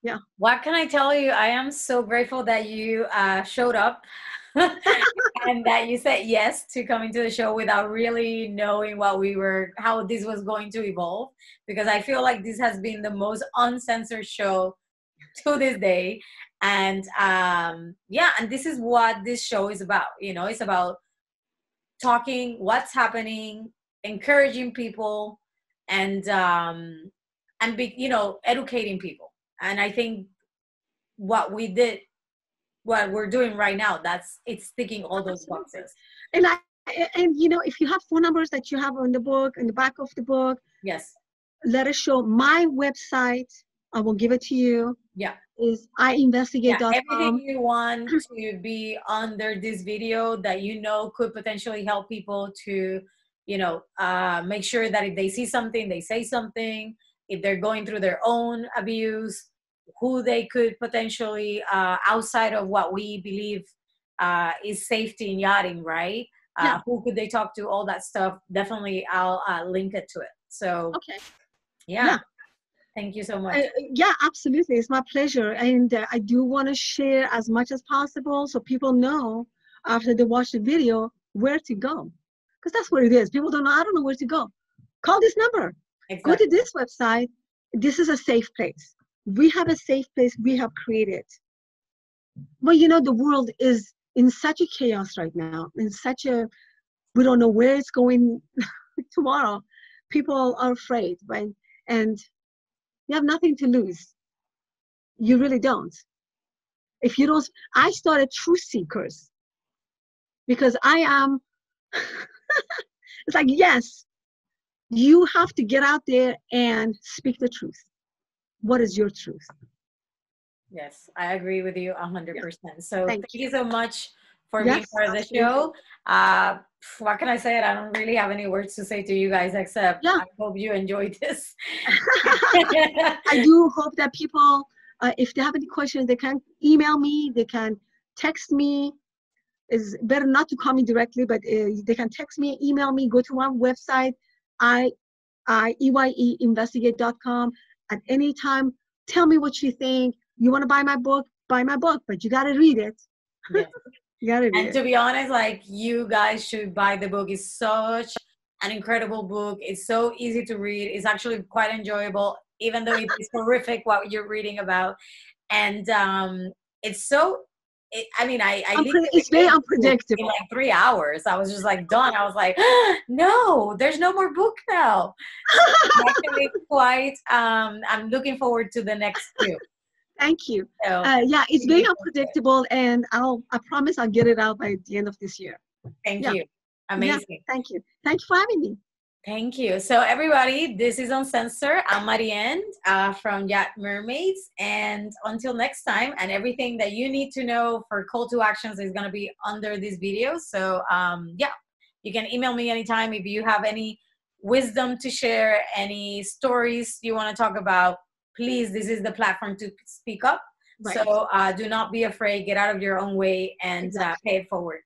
Yeah. What can I tell you? I am so grateful that you showed up and that you said yes to coming to the show without really knowing how this was going to evolve, because I feel like this has been the most uncensored show to this day. And and this is what this show is about. You know, it's about talking what's happening, encouraging people, and educating people. And I think what we're doing right now, it's ticking all those boxes. And you know, if you have phone numbers that you have on the book, in the back of the book, yes, let us show. My website, I will give it to you. Yeah. Is iinvestigate.com. Everything you want to be under this video that you know could potentially help people to, you know, make sure that if they see something, they say something. If they're going through their own abuse, who they could potentially, outside of what we believe is safety in yachting, right? Who could they talk to, all that stuff. Definitely, I'll link it to it. So, okay. Yeah. Thank you so much. Yeah, absolutely. It's my pleasure. And I do want to share as much as possible so people know after they watch the video where to go. Because that's what it is. People don't know, I don't know where to go. Call this number. Exactly. Go to this website. This is a safe place. We have a safe place we have created. But you know, the world is in such a chaos right now, we don't know where it's going tomorrow. People are afraid, right? And you have nothing to lose. You really don't. If you don't, I started Truth Seekers because I am, it's like, yes, you have to get out there and speak the truth. What is your truth? Yes, I agree with you 100%. So thank you so much for being part of the show. What can I say? I don't really have any words to say to you guys except I hope you enjoyed this. I do hope that people, if they have any questions, they can email me, they can text me. It's better not to call me directly, but they can text me, email me, go to my website, iinvestigate.com. at any time. Tell me what you think. You want to buy my book, but you got to read it. Yes. You got to read And it. to be honest, like, you guys should buy the book. It's such an incredible book. It's so easy to read. It's actually quite enjoyable, even though it is horrific what you're reading about. And it's so, I mean, I It's very unpredictable. in like 3 hours. I was just like done. I was like, no, there's no more book now. So actually quite, I'm looking forward to the next two. Thank you. So, Yeah, it's very unpredictable, and I promise I'll get it out by the end of this year. thank Yeah. you. Amazing. Yeah, thank you. Thank you for having me. Thank you. So everybody, this is Uncensored. I'm Marianne from Yacht Mermaids. And until next time, and everything that you need to know for call to actions is going to be under this video. So yeah, you can email me anytime if you have any wisdom to share, any stories you want to talk about. Please, this is the platform to speak up. Right. So do not be afraid. Get out of your own way and pay it forward.